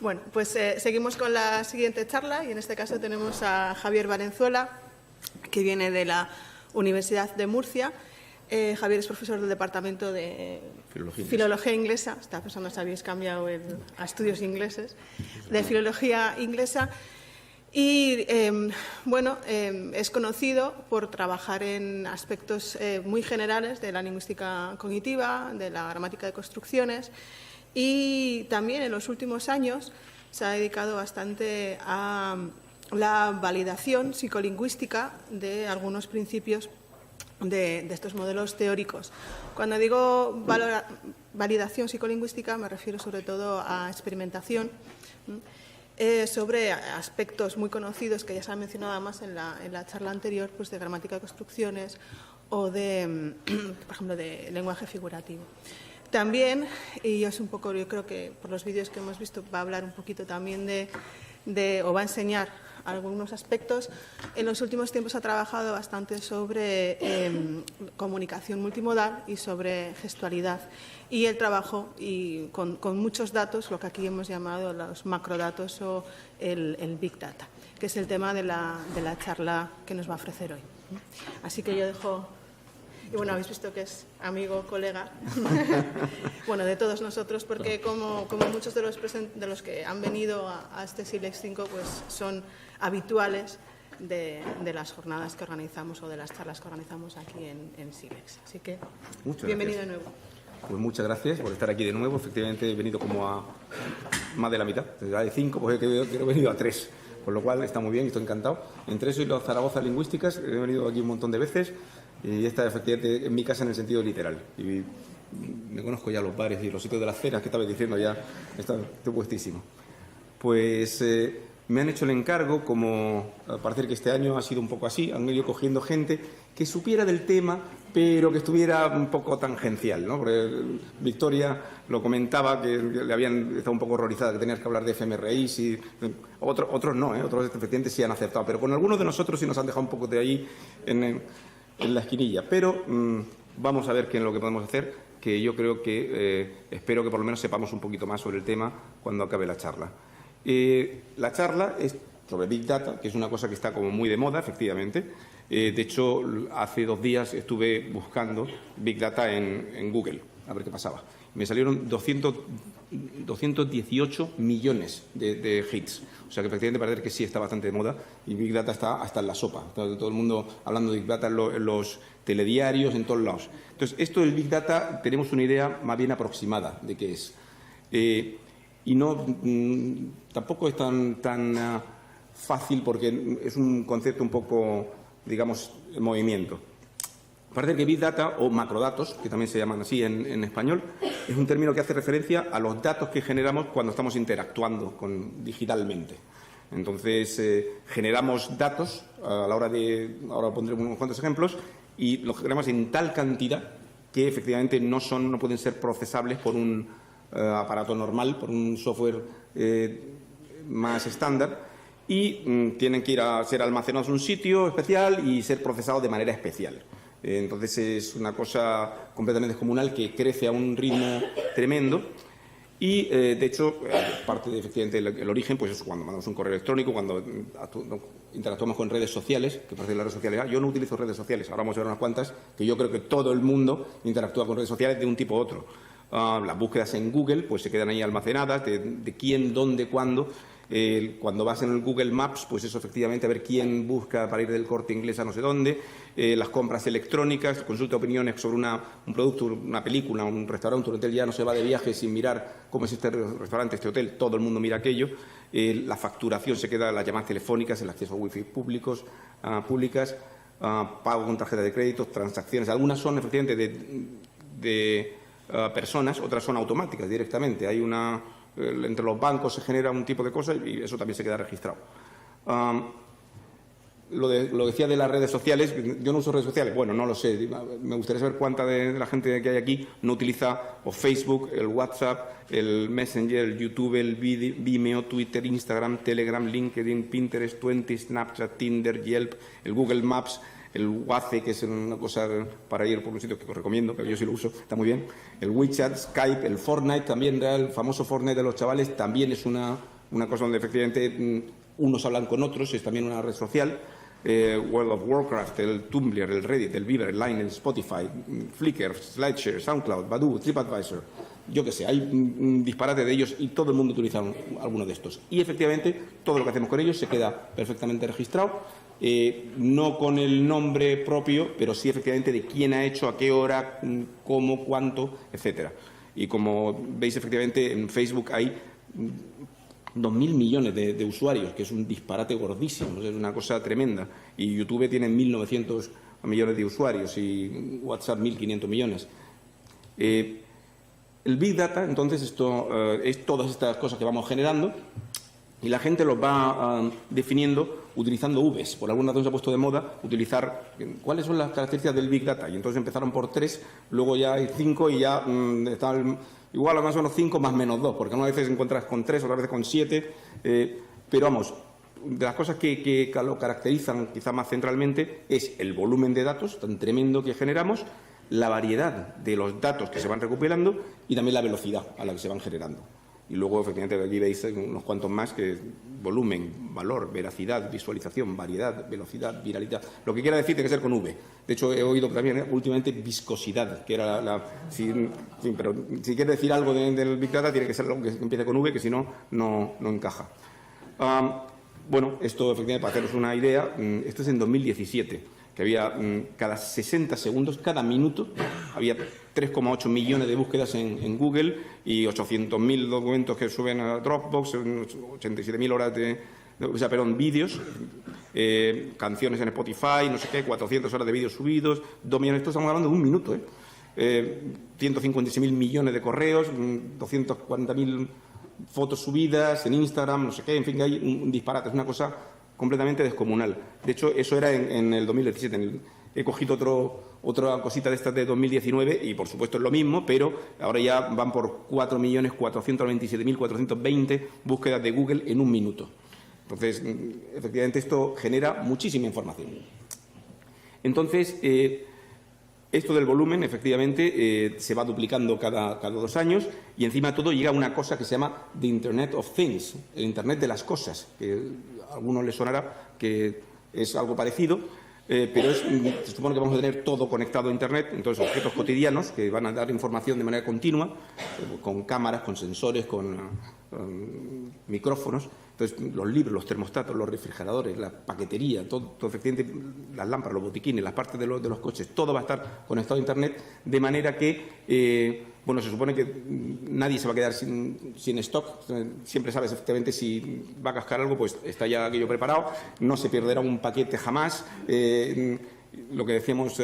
Bueno, pues seguimos con la siguiente charla y en este caso tenemos a Javier Valenzuela, que viene de la Universidad de Murcia. Javier es profesor del Departamento de Filología Inglesa. Esta persona se habéis cambiado a estudios ingleses, de Filología Inglesa. Y, es conocido por trabajar en aspectos muy generales de la lingüística cognitiva, de la gramática de construcciones, y también en los últimos años se ha dedicado bastante a la validación psicolingüística de algunos principios de estos modelos teóricos. Cuando digo validación psicolingüística me refiero sobre todo a experimentación sobre aspectos muy conocidos que ya se han mencionado además en la charla anterior, pues de gramática de construcciones o de, por ejemplo, de lenguaje figurativo. También, y es un poco, yo creo que por los vídeos que hemos visto va a hablar un poquito también o va a enseñar algunos aspectos. En los últimos tiempos ha trabajado bastante sobre comunicación multimodal y sobre gestualidad. Y el trabajo con muchos datos, lo que aquí hemos llamado los macrodatos o el Big Data, que es el tema de la charla que nos va a ofrecer hoy. Así que yo dejo... Y bueno, habéis visto que es amigo, colega, bueno, de todos nosotros, porque como muchos de los que han venido a este SILEX 5, pues son habituales de las jornadas que organizamos o de las charlas que organizamos aquí en SILEX. Así que, bienvenido de nuevo. Pues muchas gracias por estar aquí de nuevo. Efectivamente, he venido como a más de la mitad. De 5, pues he venido a 3. Con lo cual está muy bien y estoy encantado. Entre eso y los Zaragoza Lingüísticas, he venido aquí un montón de veces. Y esta, efectivamente, en mi casa en el sentido literal. Y me conozco ya los bares y los sitios de las cenas que estabais diciendo ya. Estoy puestísimo. Pues me han hecho el encargo, como parece que este año ha sido un poco así, han ido cogiendo gente que supiera del tema, pero que estuviera un poco tangencial, ¿no? Porque Victoria lo comentaba, que le habían estado un poco horrorizada, que tenías que hablar de fMRIs y otros no, otros efectivamente sí han acertado, pero con algunos de nosotros sí nos han dejado un poco de ahí en la esquinilla. Pero vamos a ver qué es lo que podemos hacer, que yo creo que espero que por lo menos sepamos un poquito más sobre el tema cuando acabe la charla. La charla es sobre Big Data, que es una cosa que está como muy de moda, efectivamente. De hecho, hace 2 días estuve buscando Big Data en Google, a ver qué pasaba. Me salieron 218 millones de hits. O sea que efectivamente parece que sí está bastante de moda y Big Data está hasta en la sopa. Está todo el mundo hablando de Big Data en los telediarios, en todos lados. Entonces, esto del Big Data tenemos una idea más bien aproximada de qué es. Y tampoco es tan fácil porque es un concepto un poco, digamos, en movimiento. Parece que Big Data o macrodatos, que también se llaman así en español, es un término que hace referencia a los datos que generamos cuando estamos interactuando digitalmente. Entonces, generamos datos a la hora de... Ahora pondremos unos cuantos ejemplos y los generamos en tal cantidad que efectivamente no pueden ser procesables por un aparato normal, por un software más estándar y tienen que ir a ser almacenados en un sitio especial y ser procesados de manera especial. Entonces es una cosa completamente descomunal que crece a un ritmo tremendo y, de hecho, parte de efectivamente el origen, pues es cuando mandamos un correo electrónico, cuando interactuamos con redes sociales, que parece que las redes sociales, yo no utilizo redes sociales, ahora vamos a ver unas cuantas, que yo creo que todo el mundo interactúa con redes sociales de un tipo u otro. Las búsquedas en Google pues se quedan ahí almacenadas, de quién, dónde, cuándo. Cuando vas en el Google Maps, pues eso efectivamente a ver quién busca para ir del Corte Inglés a no sé dónde. Las compras electrónicas, consulta opiniones sobre un producto, una película, un restaurante, un hotel, ya no se va de viaje sin mirar cómo es este restaurante, este hotel, todo el mundo mira aquello. La facturación se queda, las llamadas telefónicas, el acceso a wifi públicas, pago con tarjeta de crédito, transacciones. Algunas son efectivamente de personas, otras son automáticas directamente. Hay entre los bancos se genera un tipo de cosas y eso también se queda registrado. Lo decía de las redes sociales, yo no uso redes sociales, bueno, no lo sé, me gustaría saber cuánta de la gente que hay aquí no utiliza o Facebook, el WhatsApp, el Messenger, el YouTube, el Vimeo, Twitter, Instagram, Telegram, LinkedIn, Pinterest, Twenty, Snapchat, Tinder, Yelp, el Google Maps, el WhatsApp, que es una cosa para ir por un sitio que os recomiendo, que yo sí lo uso, está muy bien. El WeChat, Skype, el Fortnite también, el famoso Fortnite de los chavales, también es una cosa donde efectivamente unos hablan con otros, es también una red social. World of Warcraft, el Tumblr, el Reddit, el Viber, el Line, el Spotify, Flickr, Slideshare, SoundCloud, Badoo, TripAdvisor. Yo qué sé, hay un disparate de ellos y todo el mundo utiliza alguno de estos. Y efectivamente, todo lo que hacemos con ellos se queda perfectamente registrado, no con el nombre propio, pero sí efectivamente de quién ha hecho, a qué hora, cómo, cuánto, etcétera. Y como veis, efectivamente, en Facebook hay 2.000 millones de usuarios, que es un disparate gordísimo, es una cosa tremenda. Y YouTube tiene 1.900 millones de usuarios y WhatsApp 1.500 millones. El Big Data, entonces, esto es todas estas cosas que vamos generando y la gente los va definiendo utilizando Vs. Por alguna razón se ha puesto de moda utilizar cuáles son las características del Big Data. Y entonces empezaron por 3, luego ya hay 5 y ya están igual a más o menos 5 más menos 2, porque una veces encuentras con 3, otras veces con 7. Pero vamos, de las cosas que lo caracterizan quizá más centralmente es el volumen de datos tan tremendo que generamos, la variedad de los datos que se van recopilando y también la velocidad a la que se van generando. Y luego, efectivamente, aquí veis unos cuantos más que volumen, valor, veracidad, visualización, variedad, velocidad, viralidad. Lo que quiera decir tiene que ser con V. De hecho, he oído también últimamente viscosidad, que era pero si quiere decir algo del Big Data tiene que ser algo que empiece con V, que si no, no encaja. Bueno, esto, efectivamente, para haceros una idea, esto es en 2017. Que había cada 60 segundos, cada minuto, había 3,8 millones de búsquedas en Google y 800.000 documentos que suben a Dropbox, 87.000 horas vídeos, canciones en Spotify, no sé qué, 400 horas de vídeos subidos, 2 millones, esto estamos hablando de un minuto, 156.000 millones de correos, 240.000 fotos subidas en Instagram, no sé qué, en fin, hay un disparate, es una cosa completamente descomunal. De hecho, eso era en el 2017. He cogido otra cosita de estas de 2019 y, por supuesto, es lo mismo, pero ahora ya van por 4.427.420 búsquedas de Google en un minuto. Entonces, efectivamente, esto genera muchísima información. Entonces, esto del volumen, efectivamente, se va duplicando cada 2 años y, encima de todo, llega una cosa que se llama The Internet of Things, el Internet de las cosas, que a algunos les sonará que es algo parecido, pero se supone que vamos a tener todo conectado a Internet, entonces objetos cotidianos que van a dar información de manera continua, con cámaras, con sensores, con micrófonos. Entonces, los libros, los termostatos, los refrigeradores, la paquetería, todo efectivamente, las lámparas, los botiquines, las partes de los coches, todo va a estar conectado a Internet, de manera que, bueno, se supone que nadie se va a quedar sin stock. Siempre sabes efectivamente si va a cascar algo, pues está ya aquello preparado, no se perderá un paquete jamás. Lo que decíamos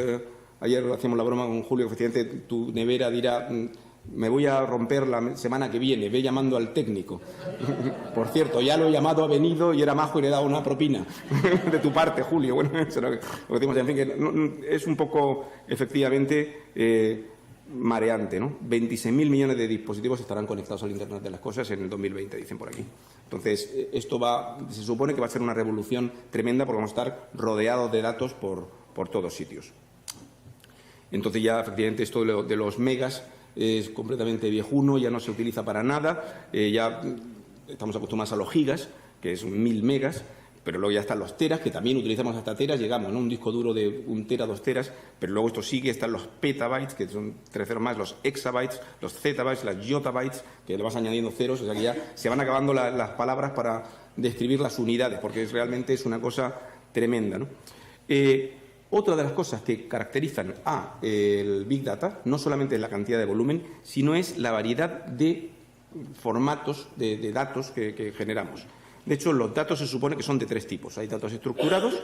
ayer, hacíamos la broma con Julio, que efectivamente tu nevera dirá: me voy a romper la semana que viene, ve llamando al técnico. Por cierto, ya lo he llamado, ha venido y era majo y le he dado una propina de tu parte, Julio. Bueno, eso es lo que decimos, en fin, que es un poco, efectivamente, mareante, ¿no? 26.000 millones de dispositivos estarán conectados al Internet de las cosas en el 2020, dicen por aquí. Entonces, esto se supone que va a ser una revolución tremenda porque vamos a estar rodeados de datos por todos sitios. Entonces, ya, efectivamente, esto de los megas es completamente viejuno, ya no se utiliza para nada, ya estamos acostumbrados a los gigas, que es 1.000 megas, pero luego ya están los teras, que también utilizamos hasta teras, llegamos, ¿no? Un disco duro de 1 tera, 2 teras, pero luego esto sigue, están los petabytes, que son 3 ceros más, los exabytes, los zettabytes, las yottabytes, que le vas añadiendo ceros, o sea que ya se van acabando las palabras para describir las unidades, porque realmente es una cosa tremenda, ¿no? Otra de las cosas que caracterizan el Big Data no solamente es la cantidad de volumen, sino es la variedad de formatos de datos que generamos. De hecho, los datos se supone que son de 3 tipos. Hay datos estructurados,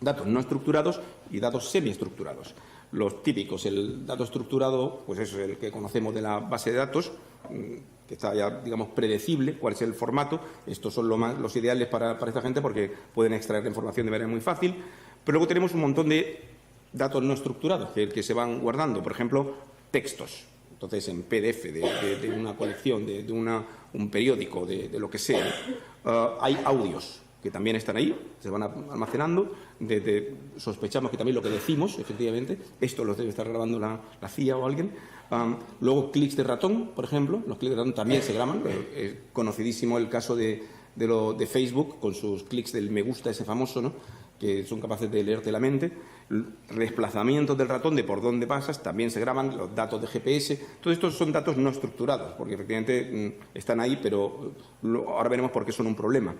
datos no estructurados y datos semiestructurados. Los típicos, el dato estructurado, pues eso es el que conocemos de la base de datos, que está ya, digamos, predecible cuál es el formato. Estos son los ideales para esta gente porque pueden extraer la información de manera muy fácil. Pero luego tenemos un montón de datos no estructurados que se van guardando. Por ejemplo, textos. Entonces, en PDF de una colección, de un periódico, de lo que sea. Hay audios. que también están ahí, se van almacenando. Sospechamos que también lo que decimos, efectivamente, esto lo debe estar grabando la CIA o alguien. Luego, clics de ratón, por ejemplo. Los clics de ratón también se graban. Es conocidísimo el caso de Facebook, con sus clics del me gusta ese famoso, ¿no?, que son capaces de leerte la mente. Desplazamientos del ratón, de por dónde pasas, también se graban. Los datos de GPS. Todos estos son datos no estructurados, porque efectivamente están ahí, pero ahora veremos por qué son un problema.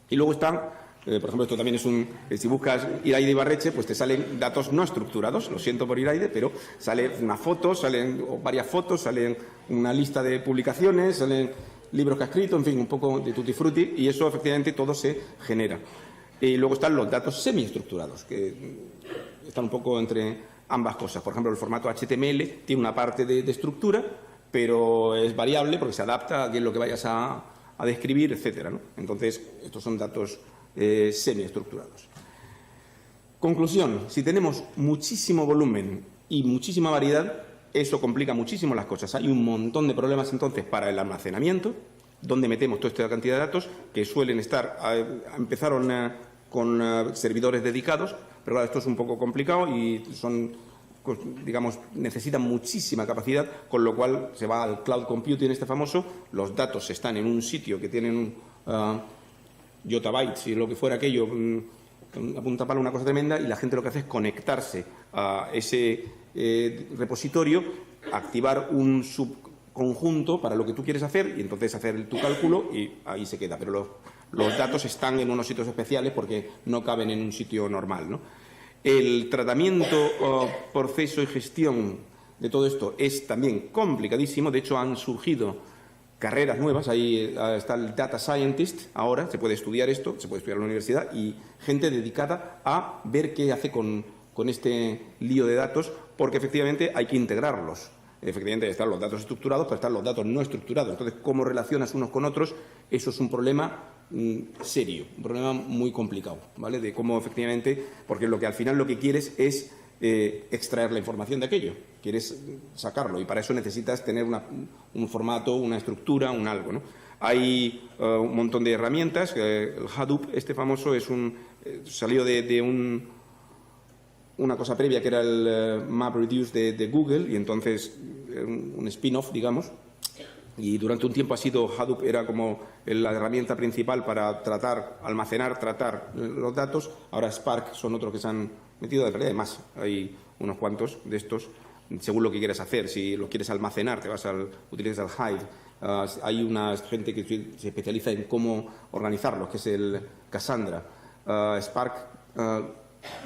Y luego están, por ejemplo, esto también es si buscas Iraide Ibarretxe, pues te salen datos no estructurados. Lo siento por Iraide, pero sale una foto, salen varias fotos, salen una lista de publicaciones, salen libros que ha escrito, en fin, un poco de tutti frutti, y eso efectivamente todo se genera. Y luego están los datos semiestructurados, que están un poco entre ambas cosas. Por ejemplo, el formato HTML tiene una parte de estructura, pero es variable porque se adapta a qué es lo que vayas a describir, etcétera, ¿no? Entonces, estos son datos semiestructurados. Conclusión: si tenemos muchísimo volumen y muchísima variedad, eso complica muchísimo las cosas. Hay un montón de problemas, entonces, para el almacenamiento, donde metemos toda esta cantidad de datos, que suelen estar... Empezaron con servidores dedicados, pero claro, esto es un poco complicado y son, digamos, necesitan muchísima capacidad, con lo cual se va al cloud computing este famoso. Los datos están en un sitio que tienen yottabytes y lo que fuera aquello, a punta pala, una cosa tremenda, y la gente lo que hace es conectarse a ese repositorio, activar un subconjunto para lo que tú quieres hacer y entonces hacer tu cálculo y ahí se queda. Pero los datos están en unos sitios especiales porque no caben en un sitio normal, ¿no? El tratamiento, proceso y gestión de todo esto es también complicadísimo. De hecho, han surgido carreras nuevas. Ahí está el Data Scientist. Ahora se puede estudiar esto, se puede estudiar en la universidad, y gente dedicada a ver qué hace con este lío de datos, porque efectivamente hay que integrarlos. Efectivamente están los datos estructurados, pero están los datos no estructurados. Entonces, ¿cómo relacionas unos con otros? Eso es un problema serio, un problema muy complicado, ¿vale? De cómo efectivamente, porque lo que al final lo que quieres es extraer la información de aquello, quieres sacarlo, y para eso necesitas tener un formato, una estructura, un algo, ¿no? Hay un montón de herramientas. El Hadoop, este famoso, salió de una cosa previa que era el MapReduce de Google, y entonces un spin-off, digamos. Y durante un tiempo Hadoop era como la herramienta principal para tratar los datos. Ahora Spark son otros que se han metido, de realidad. Además, hay unos cuantos de estos, según lo que quieras hacer. Si los quieres almacenar, utilizas el Hive. Hay una gente que se especializa en cómo organizarlos, que es el Cassandra. Spark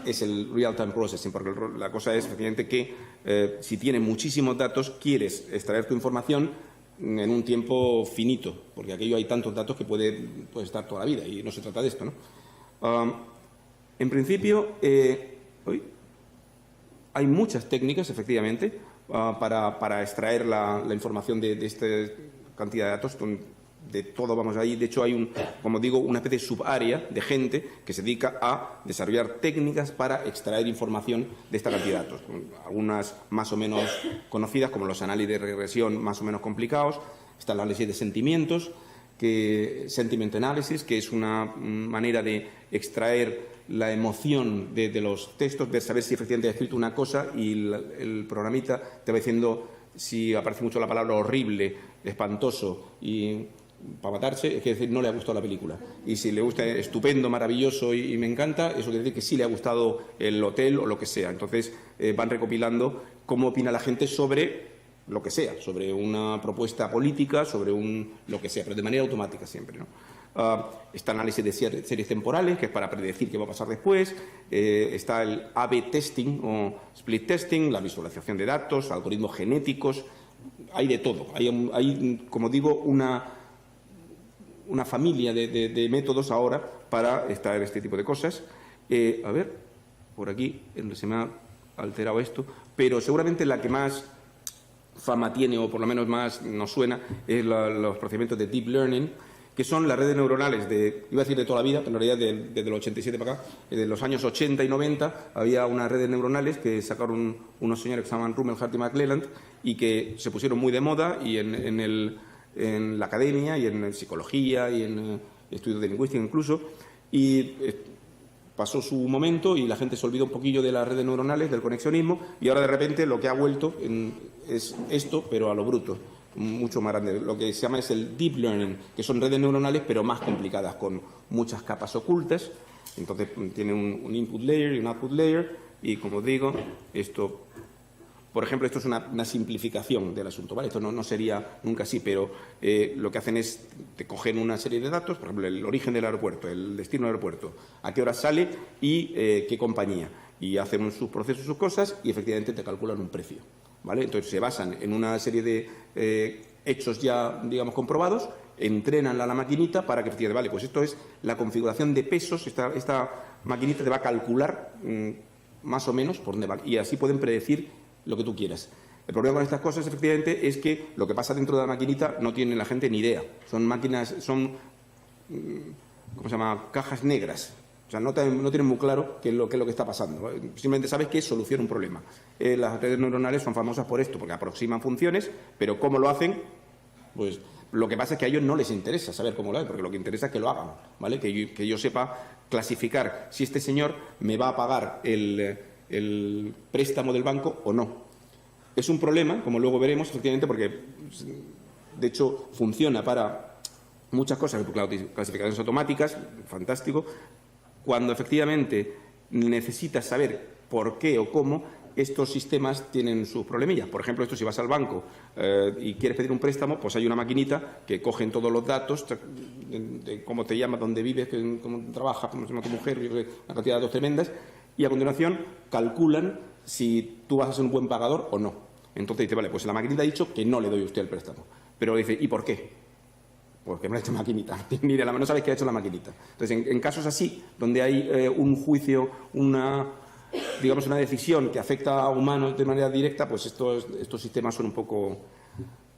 es el Real-Time Processing, porque la cosa es efectivamente que si tienes muchísimos datos, quieres extraer tu información en un tiempo finito, porque aquello hay tantos datos que puede estar toda la vida, y no se trata de esto, ¿no? En principio, hay muchas técnicas, efectivamente, para extraer la información de esta cantidad de datos. De todo vamos ahí. De hecho, hay como digo, una especie de subárea de gente que se dedica a desarrollar técnicas para extraer información de esta cantidad de datos. Algunas más o menos conocidas, como los análisis de regresión más o menos complicados. Está el análisis de sentimientos, sentiment analysis, que es una manera de extraer la emoción de los textos, de saber si efectivamente ha escrito una cosa y el programita te va diciendo si aparece mucho la palabra horrible, espantoso y para matarse, es decir, no le ha gustado la película. Y si le gusta estupendo, maravilloso y me encanta, eso quiere decir que sí le ha gustado el hotel o lo que sea. Entonces van recopilando cómo opina la gente sobre lo que sea, sobre una propuesta política, sobre lo que sea, pero de manera automática siempre, ¿no? Está el análisis de series temporales, que es para predecir qué va a pasar después. Está el A/B testing o split testing, la visualización de datos, algoritmos genéticos. Hay de todo. Hay, como digo, una familia de métodos ahora para extraer este tipo de cosas. A ver, por aquí se me ha alterado esto, pero seguramente la que más fama tiene, o por lo menos más nos suena, es los procedimientos de deep learning, que son las redes neuronales iba a decir de toda la vida, pero en realidad desde el 87 para acá, desde los años 80 y 90, había unas redes neuronales que sacaron unos señores que se llaman Rumelhart y McClelland y que se pusieron muy de moda y en la academia y en psicología y en estudios de lingüística incluso, y pasó su momento y la gente se olvidó un poquillo de las redes neuronales, del conexionismo, y ahora de repente lo que ha vuelto es esto, pero a lo bruto, mucho más grande. Lo que se llama es el deep learning, que son redes neuronales pero más complicadas, con muchas capas ocultas. Entonces tiene un input layer y un output layer, y como digo, esto, por ejemplo, esto es una simplificación del asunto, ¿vale? Esto no sería nunca así, pero lo que hacen es, te cogen una serie de datos, por ejemplo, el origen del aeropuerto, el destino del aeropuerto, a qué hora sale y qué compañía, y hacen sus procesos, sus cosas, y efectivamente te calculan un precio, ¿vale? Entonces se basan en una serie de hechos ya, digamos, comprobados, entrenan a la maquinita para que efectivamente, vale, pues esto es la configuración de pesos, esta maquinita te va a calcular más o menos por dónde va, y así pueden predecir lo que tú quieras. El problema con estas cosas, efectivamente, es que lo que pasa dentro de la maquinita no tiene la gente ni idea. Son máquinas, son, ¿cómo se llama?, cajas negras. O sea, no tienen muy claro qué es lo que está pasando. Simplemente sabes que soluciona un problema. Las redes neuronales son famosas por esto, porque aproximan funciones, pero ¿cómo lo hacen? Pues lo que pasa es que a ellos no les interesa saber cómo lo hacen, porque lo que interesa es que lo hagan, ¿vale? Que yo sepa clasificar si este señor me va a pagar el préstamo del banco o no. Es un problema, como luego veremos, efectivamente, porque de hecho funciona para muchas cosas, clasificaciones automáticas, fantástico. Cuando efectivamente necesitas saber por qué o cómo, estos sistemas tienen sus problemillas. Por ejemplo, esto, si vas al banco y quieres pedir un préstamo, pues hay una maquinita que cogen todos los datos de cómo te llamas, dónde vives, cómo trabajas, cómo se llama tu mujer, una cantidad de datos tremendas, y a continuación calculan si tú vas a ser un buen pagador o no. Entonces dice, vale, pues la maquinita ha dicho que no le doy a usted el préstamo. Pero dice, ¿y por qué? Porque me lo ha hecho maquinita. Ni de la mano sabes qué ha hecho la maquinita. Entonces, en casos así, donde hay un juicio, una decisión que afecta a humanos de manera directa, pues estos sistemas son un poco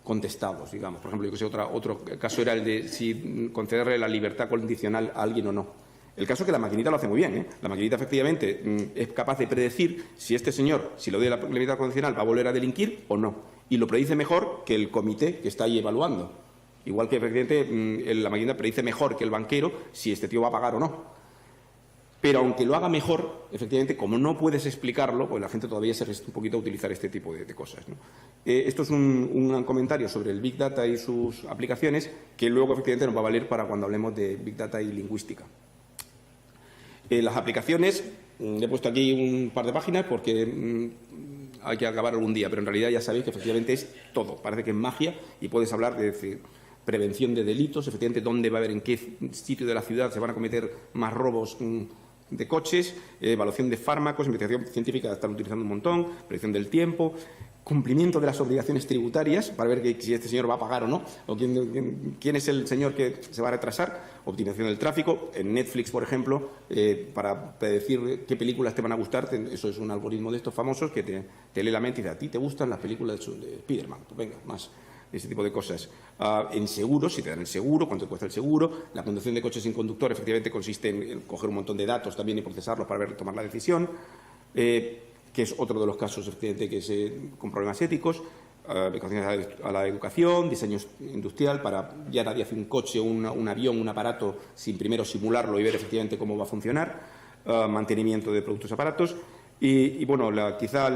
contestados, digamos. Por ejemplo, yo que sé, otro caso era el de si concederle la libertad condicional a alguien o no. El caso es que la maquinita lo hace muy bien, ¿eh? La maquinita, efectivamente, es capaz de predecir si este señor, si le doy la libertad condicional, va a volver a delinquir o no. Y lo predice mejor que el comité que está ahí evaluando. Igual que, efectivamente, la maquinita predice mejor que el banquero si este tío va a pagar o no. Pero aunque lo haga mejor, efectivamente, como no puedes explicarlo, pues la gente todavía se resiste un poquito a utilizar este tipo de cosas, ¿no? Esto es un comentario sobre el Big Data y sus aplicaciones, que luego, efectivamente, nos va a valer para cuando hablemos de Big Data y lingüística. Las aplicaciones, he puesto aquí un par de páginas porque hay que acabar algún día, pero en realidad ya sabéis que efectivamente es todo. Parece que es magia y puedes hablar de prevención de delitos, efectivamente dónde va a haber, en qué sitio de la ciudad se van a cometer más robos de coches, evaluación de fármacos, investigación científica, están utilizando un montón, predicción del tiempo, cumplimiento de las obligaciones tributarias, para ver si este señor va a pagar o no, o quién es el señor que se va a retrasar, optimización del tráfico. En Netflix, por ejemplo, para predecir qué películas te van a gustar, eso es un algoritmo de estos famosos que te lee la mente y dice, ¿a ti te gustan las películas de Spiderman? Pues venga, más. Ese tipo de cosas. En seguros, si te dan el seguro, cuánto cuesta el seguro. La conducción de coches sin conductor, efectivamente, consiste en coger un montón de datos también y procesarlos para tomar la decisión, que es otro de los casos, efectivamente, con problemas éticos. Aplicaciones a la educación, diseño industrial, para ya nadie hace un coche, un avión, un aparato sin primero simularlo y ver efectivamente cómo va a funcionar. Mantenimiento de productos, aparatos. Y bueno, quizá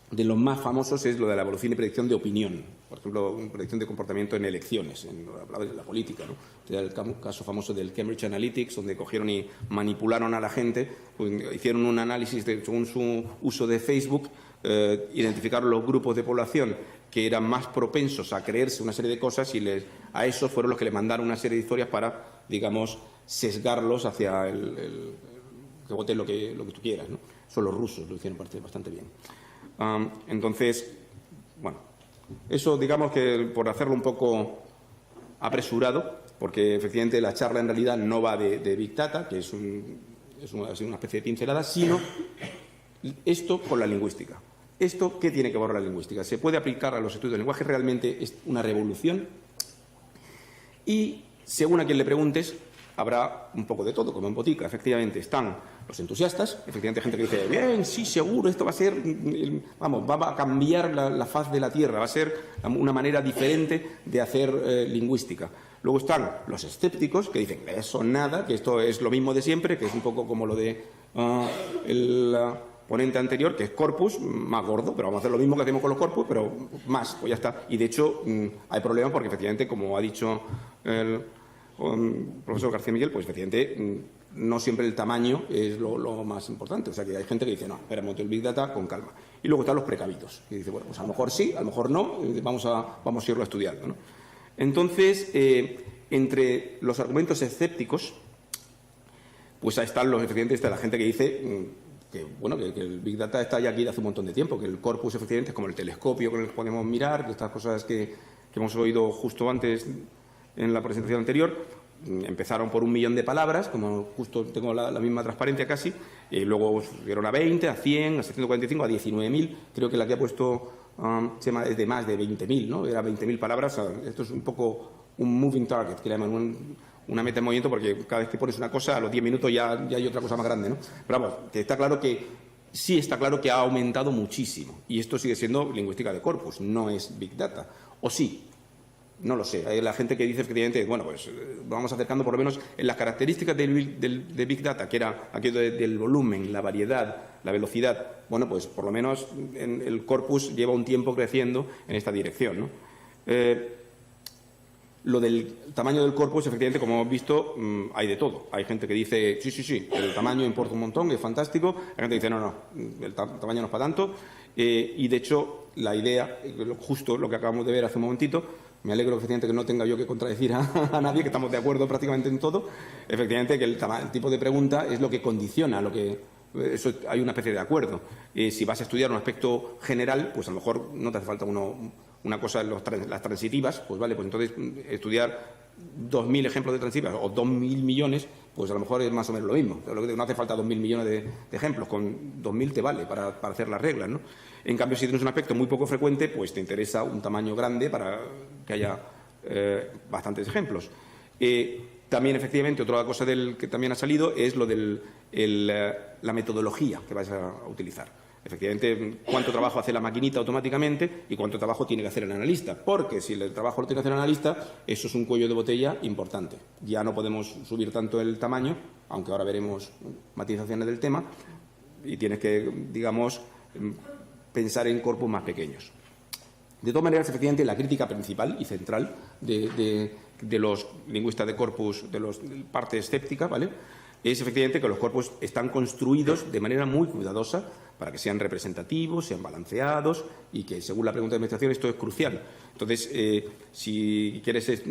de los más famosos es lo de la evaluación y predicción de opinión. Por ejemplo, predicción de comportamiento en elecciones, hablaba de la política, ¿no? El caso famoso del Cambridge Analytics, donde cogieron y manipularon a la gente, pues, hicieron un análisis según su uso de Facebook, identificaron los grupos de población que eran más propensos a creerse una serie de cosas y a esos fueron los que le mandaron una serie de historias para, digamos, sesgarlos hacia que voten lo que tú quieras, ¿no? Son los rusos, lo hicieron bastante bien. Entonces, bueno, eso, digamos que por hacerlo un poco apresurado, porque efectivamente la charla en realidad no va de Big Data, que es una especie de pincelada, sino esto con la lingüística. ¿Esto qué tiene que ver con la lingüística? ¿Se puede aplicar a los estudios del lenguaje? ¿Realmente es una revolución? Y, según a quien le preguntes, habrá un poco de todo, como en botica. Efectivamente, están los entusiastas, efectivamente gente que dice, bien, sí, seguro, esto va a ser, va a cambiar la faz de la Tierra, va a ser una manera diferente de hacer lingüística. Luego están los escépticos, que dicen que eso nada, que esto es lo mismo de siempre, que es un poco como lo de el ponente anterior, que es corpus, más gordo, pero vamos a hacer lo mismo que hacemos con los corpus, pero más, pues ya está. Y de hecho hay problemas porque efectivamente, como ha dicho el profesor García Miguel, pues efectivamente no siempre el tamaño es lo más importante. O sea, que hay gente que dice, no, esperemos el Big Data con calma. Y luego están los precavidos, que dice, bueno, pues a lo mejor sí, a lo mejor no, vamos a irlo estudiando, ¿no? Entonces, entre los argumentos escépticos, pues ahí están efectivamente, está la gente que dice que, bueno, que el Big Data está ya aquí de hace un montón de tiempo, que el corpus efectivamente es como el telescopio con el que podemos mirar, que estas cosas que hemos oído justo antes en la presentación anterior. Empezaron por 1 millón de palabras, como justo tengo la misma transparencia casi, y luego subieron a 20, a 100, a 745, a 19.000. Creo que la que ha puesto Chema es de más de 20.000, ¿no? Era 20.000 palabras. Esto es un poco un moving target, que le llaman una meta en movimiento, porque cada vez que pones una cosa, a los 10 minutos ya hay otra cosa más grande, ¿no? Pero vamos, que está claro que sí está claro que ha aumentado muchísimo. Y esto sigue siendo lingüística de corpus, no es Big Data. ¿O sí? No lo sé. Hay la gente que dice efectivamente, bueno, pues vamos acercando por lo menos en las características de Big Data, que era aquello del volumen, la variedad, la velocidad. Bueno, pues por lo menos el corpus lleva un tiempo creciendo en esta dirección, ¿no? Lo del tamaño del corpus, efectivamente, como hemos visto, hay de todo. Hay gente que dice, sí, el tamaño importa un montón, es fantástico. Hay gente que dice, no, el tamaño no es para tanto. Y, de hecho, la idea, justo lo que acabamos de ver hace un momentito, me alegro efectivamente que no tenga yo que contradecir a nadie, que estamos de acuerdo prácticamente en todo. Efectivamente, que el tipo de pregunta es lo que condiciona, eso hay una especie de acuerdo. Si vas a estudiar un aspecto general, pues a lo mejor no te hace falta una cosa, las transitivas, pues vale, pues entonces estudiar 2.000 ejemplos de transitivas o 2.000 millones, pues a lo mejor es más o menos lo mismo. No hace falta 2.000 millones de ejemplos, con 2.000 te vale para hacer las reglas, ¿no? En cambio, si tienes un aspecto muy poco frecuente, pues te interesa un tamaño grande para que haya bastantes ejemplos. También, efectivamente, otra cosa que también ha salido es lo de la metodología que vais a utilizar. Efectivamente, cuánto trabajo hace la maquinita automáticamente y cuánto trabajo tiene que hacer el analista. Porque si el trabajo lo tiene que hacer el analista, eso es un cuello de botella importante. Ya no podemos subir tanto el tamaño, aunque ahora veremos matizaciones del tema, y tienes que, digamos, pensar en corpus más pequeños. De todas maneras, efectivamente, la crítica principal y central de los lingüistas de corpus, de parte escéptica, ¿vale?, es efectivamente que los corpus están construidos de manera muy cuidadosa para que sean representativos, sean balanceados y que, según la pregunta de investigación, esto es crucial. Entonces, si quieres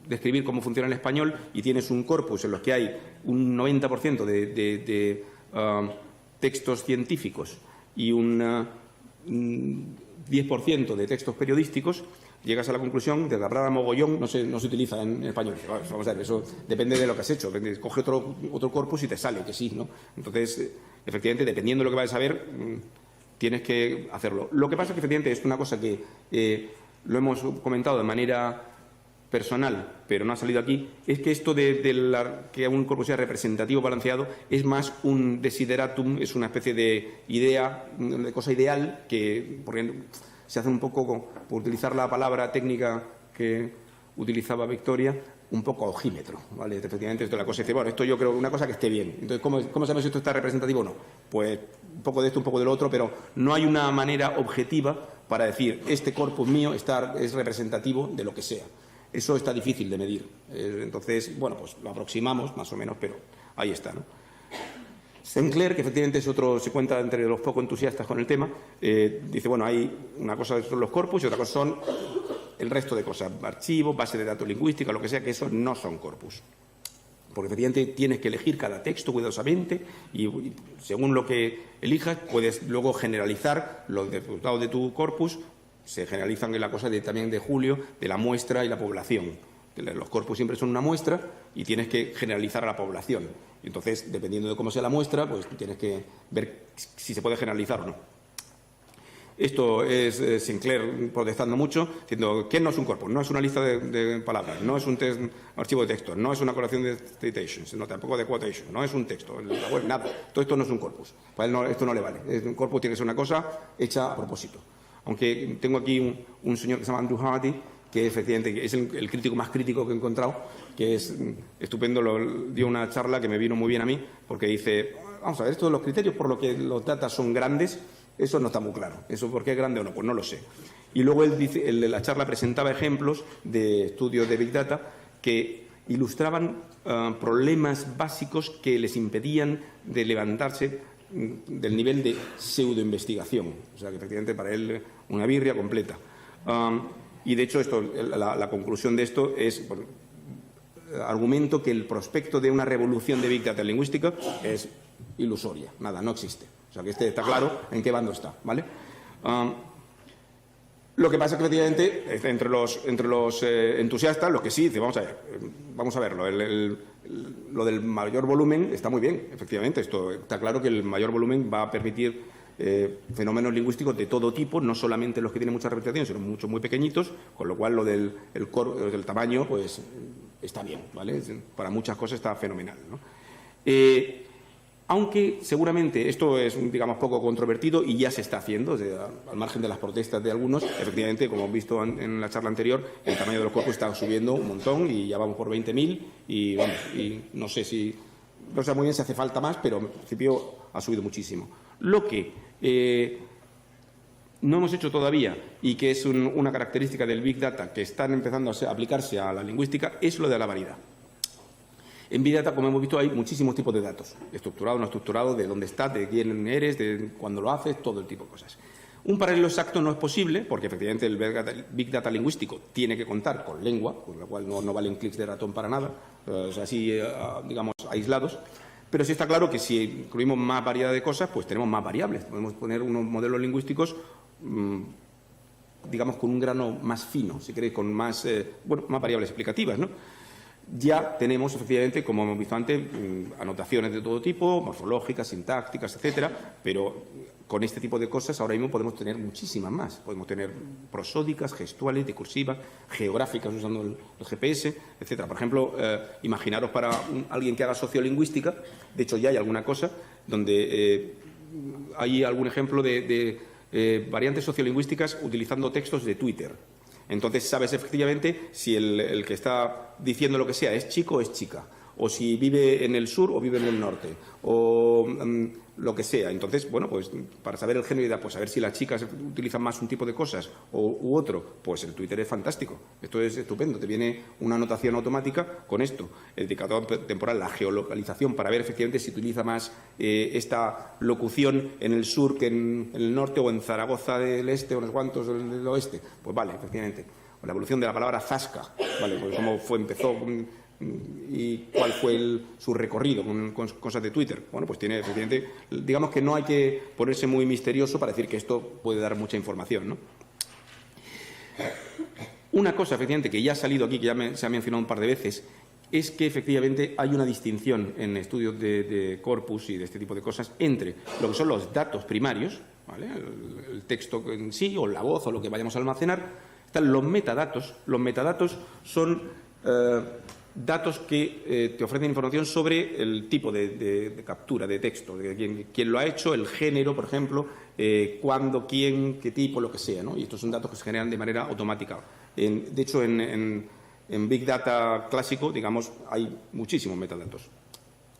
describir cómo funciona el español y tienes un corpus en los que hay un 90% de textos científicos y un 10% de textos periodísticos, llegas a la conclusión de que la palabra mogollón no se utiliza en español. Vamos a ver, eso depende de lo que has hecho. Coge otro corpus y te sale que sí, ¿no? Entonces, efectivamente, dependiendo de lo que vayas a ver, tienes que hacerlo. Lo que pasa es que, efectivamente, es una cosa que lo hemos comentado de manera personal, pero no ha salido aquí, es que esto que un corpus sea representativo, balanceado, es más un desideratum, es una especie de idea, de cosa ideal, porque se hace un poco, por utilizar la palabra técnica que utilizaba Victoria, un poco ojímetro, ¿vale? Efectivamente, esto es la cosa, dice, bueno, esto yo creo una cosa que esté bien. Entonces, ¿cómo sabemos si esto está representativo o no? Pues un poco de esto, un poco de lo otro, pero no hay una manera objetiva para decir, este corpus mío es representativo de lo que sea. Eso está difícil de medir. Entonces, bueno, pues lo aproximamos más o menos, pero ahí está, ¿no? Sinclair, que efectivamente es otro, se cuenta entre los poco entusiastas con el tema, dice, bueno, hay una cosa son los corpus y otra cosa son el resto de cosas, archivos, base de datos lingüística, lo que sea, que eso no son corpus. Porque efectivamente tienes que elegir cada texto cuidadosamente y según lo que elijas puedes luego generalizar los resultados de tu corpus. Se generalizan en la cosa también de Julio, de la muestra y la población. Los corpus siempre son una muestra y tienes que generalizar a la población. Entonces, dependiendo de cómo sea la muestra, pues tienes que ver si se puede generalizar o no. Esto es Sinclair protestando mucho, diciendo que no es un corpus, no es una lista de palabras, no es un archivo de texto, no es una colección de citations, no, tampoco de quotations, no es un texto, nada. Todo esto no es un corpus. Para él esto no le vale. Un corpus tiene que ser una cosa hecha a propósito. Aunque tengo aquí un señor que se llama Andrew Hardy, que efectivamente es el crítico más crítico que he encontrado, que es estupendo, dio una charla que me vino muy bien a mí, porque dice, vamos a ver, esto de los criterios por lo que los datos son grandes, eso no está muy claro. ¿Eso por qué es grande o no? Pues no lo sé. Y luego él dice, la charla presentaba ejemplos de estudios de Big Data que ilustraban problemas básicos que les impedían de levantarse del nivel de pseudoinvestigación. O sea, que efectivamente para él una birria completa. Y de hecho, la conclusión de esto es, argumento que el prospecto de una revolución de Big Data lingüística es ilusoria. Nada, no existe. O sea, que está claro en qué bando está, ¿vale? Lo que pasa es que, efectivamente, entre los entusiastas, los que sí, vamos a verlo, lo del mayor volumen está muy bien, efectivamente. Esto está claro que el mayor volumen va a permitir fenómenos lingüísticos de todo tipo, no solamente los que tienen mucha repetición, sino muchos muy pequeñitos, con lo cual lo del tamaño pues está bien, ¿vale? Para muchas cosas está fenomenal, ¿no? Aunque seguramente esto es, digamos, poco controvertido y ya se está haciendo, al margen de las protestas de algunos, efectivamente, como hemos visto en la charla anterior, el tamaño de los corpus está subiendo un montón y ya vamos por 20.000 y, bueno, y no sé si, no sé muy bien si hace falta más, pero en principio ha subido muchísimo. Lo que no hemos hecho todavía y que es una característica del Big Data que están empezando a aplicarse a la lingüística es lo de la variedad. En Big Data, como hemos visto, hay muchísimos tipos de datos, estructurado, no estructurado, de dónde estás, de quién eres, de cuándo lo haces, todo el tipo de cosas. Un paralelo exacto no es posible, porque efectivamente el Big Data lingüístico tiene que contar con lengua, con lo cual no valen clics de ratón para nada, o sea, así, digamos, aislados. Pero sí está claro que si incluimos más variedad de cosas, pues tenemos más variables. Podemos poner unos modelos lingüísticos, digamos, con un grano más fino, si queréis, con más variables explicativas, ¿no? Ya tenemos, efectivamente, como hemos visto antes, anotaciones de todo tipo, morfológicas, sintácticas, etcétera, pero con este tipo de cosas ahora mismo podemos tener muchísimas más. Podemos tener prosódicas, gestuales, discursivas, geográficas usando el GPS, etcétera. Por ejemplo, imaginaros para alguien que haga sociolingüística, de hecho ya hay alguna cosa donde hay algún ejemplo de variantes sociolingüísticas utilizando textos de Twitter. Entonces sabes efectivamente si el que está diciendo lo que sea es chico o es chica, o si vive en el sur o vive en el norte, o lo que sea. Entonces, bueno, pues para saber el género y edad, pues a ver si las chicas utilizan más un tipo de cosas u otro, pues el Twitter es fantástico. Esto es estupendo. Te viene una anotación automática con esto, el indicador temporal, la geolocalización, para ver efectivamente si utiliza más esta locución en el sur que en el norte, o en Zaragoza del este o en los cuantos del oeste. Pues vale, efectivamente. O la evolución de la palabra zasca, vale, pues cómo empezó y cuál fue su recorrido con cosas de Twitter. Bueno, pues tiene, efectivamente, digamos que no hay que ponerse muy misterioso para decir que esto puede dar mucha información, ¿no? Una cosa, efectivamente, que ya ha salido aquí, que ya se ha mencionado un par de veces, es que, efectivamente, hay una distinción en estudios de corpus y de este tipo de cosas entre lo que son los datos primarios, ¿vale? El texto en sí, o la voz, o lo que vayamos a almacenar. Están los metadatos. Los metadatos son datos que te ofrecen información sobre el tipo de captura de texto, de quién lo ha hecho, el género, por ejemplo, cuándo, quién, qué tipo, lo que sea, ¿no? Y estos son datos que se generan de manera automática. De hecho, en Big Data clásico, digamos, hay muchísimos metadatos.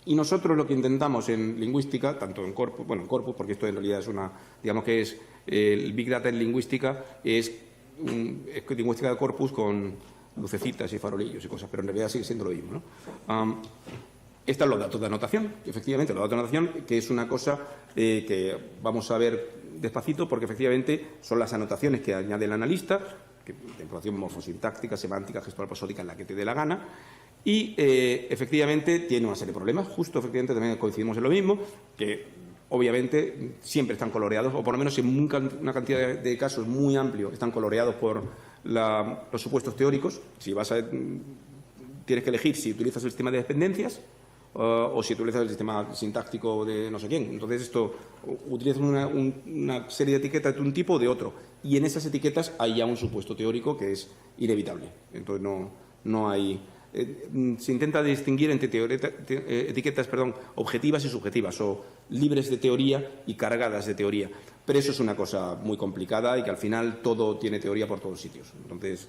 Y nosotros lo que intentamos en lingüística, tanto en corpus, en corpus, porque esto en realidad es digamos que es el Big Data en lingüística, es lingüística de corpus con lucecitas y farolillos y cosas, pero en realidad sigue siendo lo mismo, ¿no? Están los datos de anotación, efectivamente, los datos de anotación, que es una cosa que vamos a ver despacito, porque efectivamente son las anotaciones que añade el analista, de información morfosintáctica, semántica, gestual, prosódica, en la que te dé la gana, y efectivamente tiene una serie de problemas. Justo, efectivamente, también coincidimos en lo mismo, que obviamente siempre están coloreados, o por lo menos en una cantidad de casos muy amplio están coloreados por los supuestos teóricos. Si tienes que elegir si utilizas el sistema de dependencias o si utilizas el sistema sintáctico de no sé quién. Entonces, esto utiliza una serie de etiquetas de un tipo o de otro. Y en esas etiquetas hay ya un supuesto teórico que es inevitable. Entonces, no hay... se intenta distinguir entre etiquetas objetivas y subjetivas, o libres de teoría y cargadas de teoría. Pero eso es una cosa muy complicada y que al final todo tiene teoría por todos sitios. Entonces,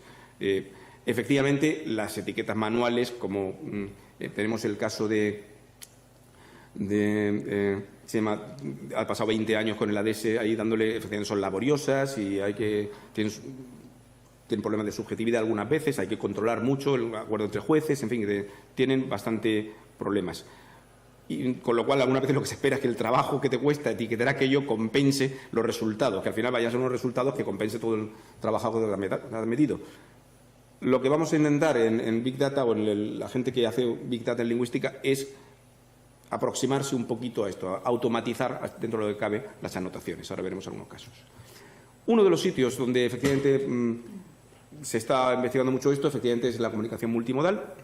Efectivamente, las etiquetas manuales, como tenemos el caso se llama, ha pasado 20 años con el ADS ahí dándole, efectivamente son laboriosas y tienen problemas de subjetividad algunas veces, hay que controlar mucho el acuerdo entre jueces, en fin, tienen bastante problemas. Y con lo cual, algunas veces lo que se espera es que el trabajo que te cuesta etiquetar aquello compense los resultados, que al final vayan a ser unos resultados que compense todo el trabajo que has metido. Lo que vamos a intentar en Big Data o en la gente que hace Big Data en lingüística es aproximarse un poquito a esto, a automatizar dentro de lo que cabe las anotaciones. Ahora veremos algunos casos. Uno de los sitios donde efectivamente se está investigando mucho esto, efectivamente, es la comunicación multimodal,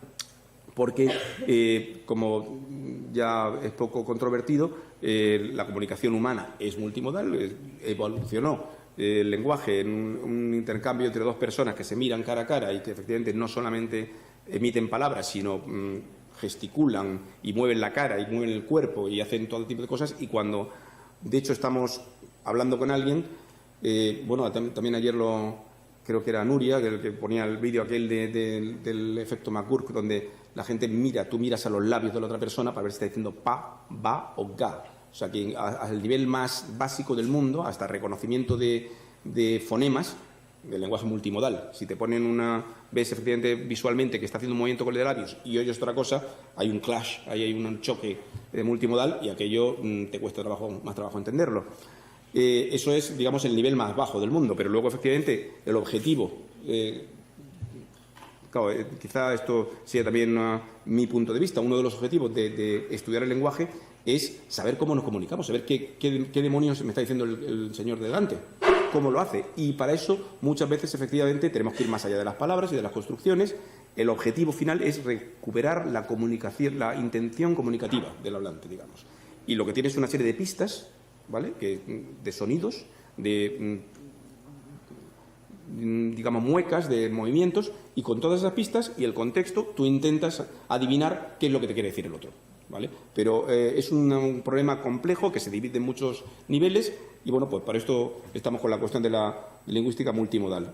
porque, como ya es poco controvertido, la comunicación humana es multimodal, evolucionó el lenguaje en un intercambio entre dos personas que se miran cara a cara y que efectivamente no solamente emiten palabras, sino gesticulan y mueven la cara y mueven el cuerpo y hacen todo tipo de cosas. Y cuando, de hecho, estamos hablando con alguien, bueno, también ayer creo que era Nuria, el que ponía el vídeo aquel del efecto McGurk, donde la gente tú miras a los labios de la otra persona para ver si está diciendo pa, va o ga. O sea, que al nivel más básico del mundo, hasta reconocimiento de fonemas, del lenguaje multimodal. Si te ponen ves efectivamente visualmente que está haciendo un movimiento con el de labios y oyes otra cosa, hay un clash, hay un choque multimodal y aquello te cuesta más trabajo entenderlo. Eso es, digamos, el nivel más bajo del mundo, pero luego efectivamente el objetivo, claro, quizá esto sea también mi punto de vista, uno de los objetivos de estudiar el lenguaje es saber cómo nos comunicamos, saber qué demonios me está diciendo el señor de delante, cómo lo hace. Y para eso, muchas veces, efectivamente, tenemos que ir más allá de las palabras y de las construcciones. El objetivo final es recuperar la comunicación, la intención comunicativa del hablante, digamos. Y lo que tiene es una serie de pistas, ¿vale?, de sonidos, digamos, muecas de movimientos, y con todas esas pistas y el contexto tú intentas adivinar qué es lo que te quiere decir el otro, ¿vale? Pero es un problema complejo que se divide en muchos niveles y, bueno, pues para esto estamos con la cuestión de la lingüística multimodal.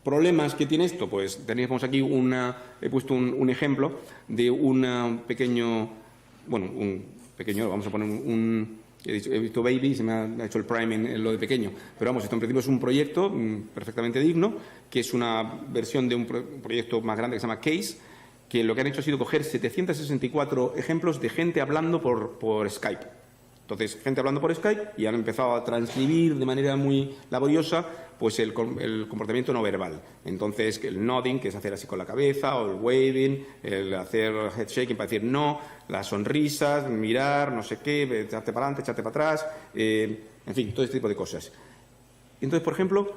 ¿Problemas que tiene esto? Pues teníamos aquí he puesto un ejemplo de un pequeño, vamos a poner he visto Baby, se me ha hecho el priming en lo de pequeño, pero vamos, esto en principio es un proyecto perfectamente digno, que es una versión de un proyecto más grande que se llama Case, que lo que han hecho ha sido coger 764 ejemplos de gente hablando por Skype. Entonces, gente hablando por Skype, y han empezado a transcribir de manera muy laboriosa pues el comportamiento no verbal. Entonces, el nodding, que es hacer así con la cabeza, o el waving, el hacer head shaking para decir no, las sonrisas, mirar, no sé qué, echarte para adelante, echarte para atrás, en fin, todo este tipo de cosas. Entonces, por ejemplo,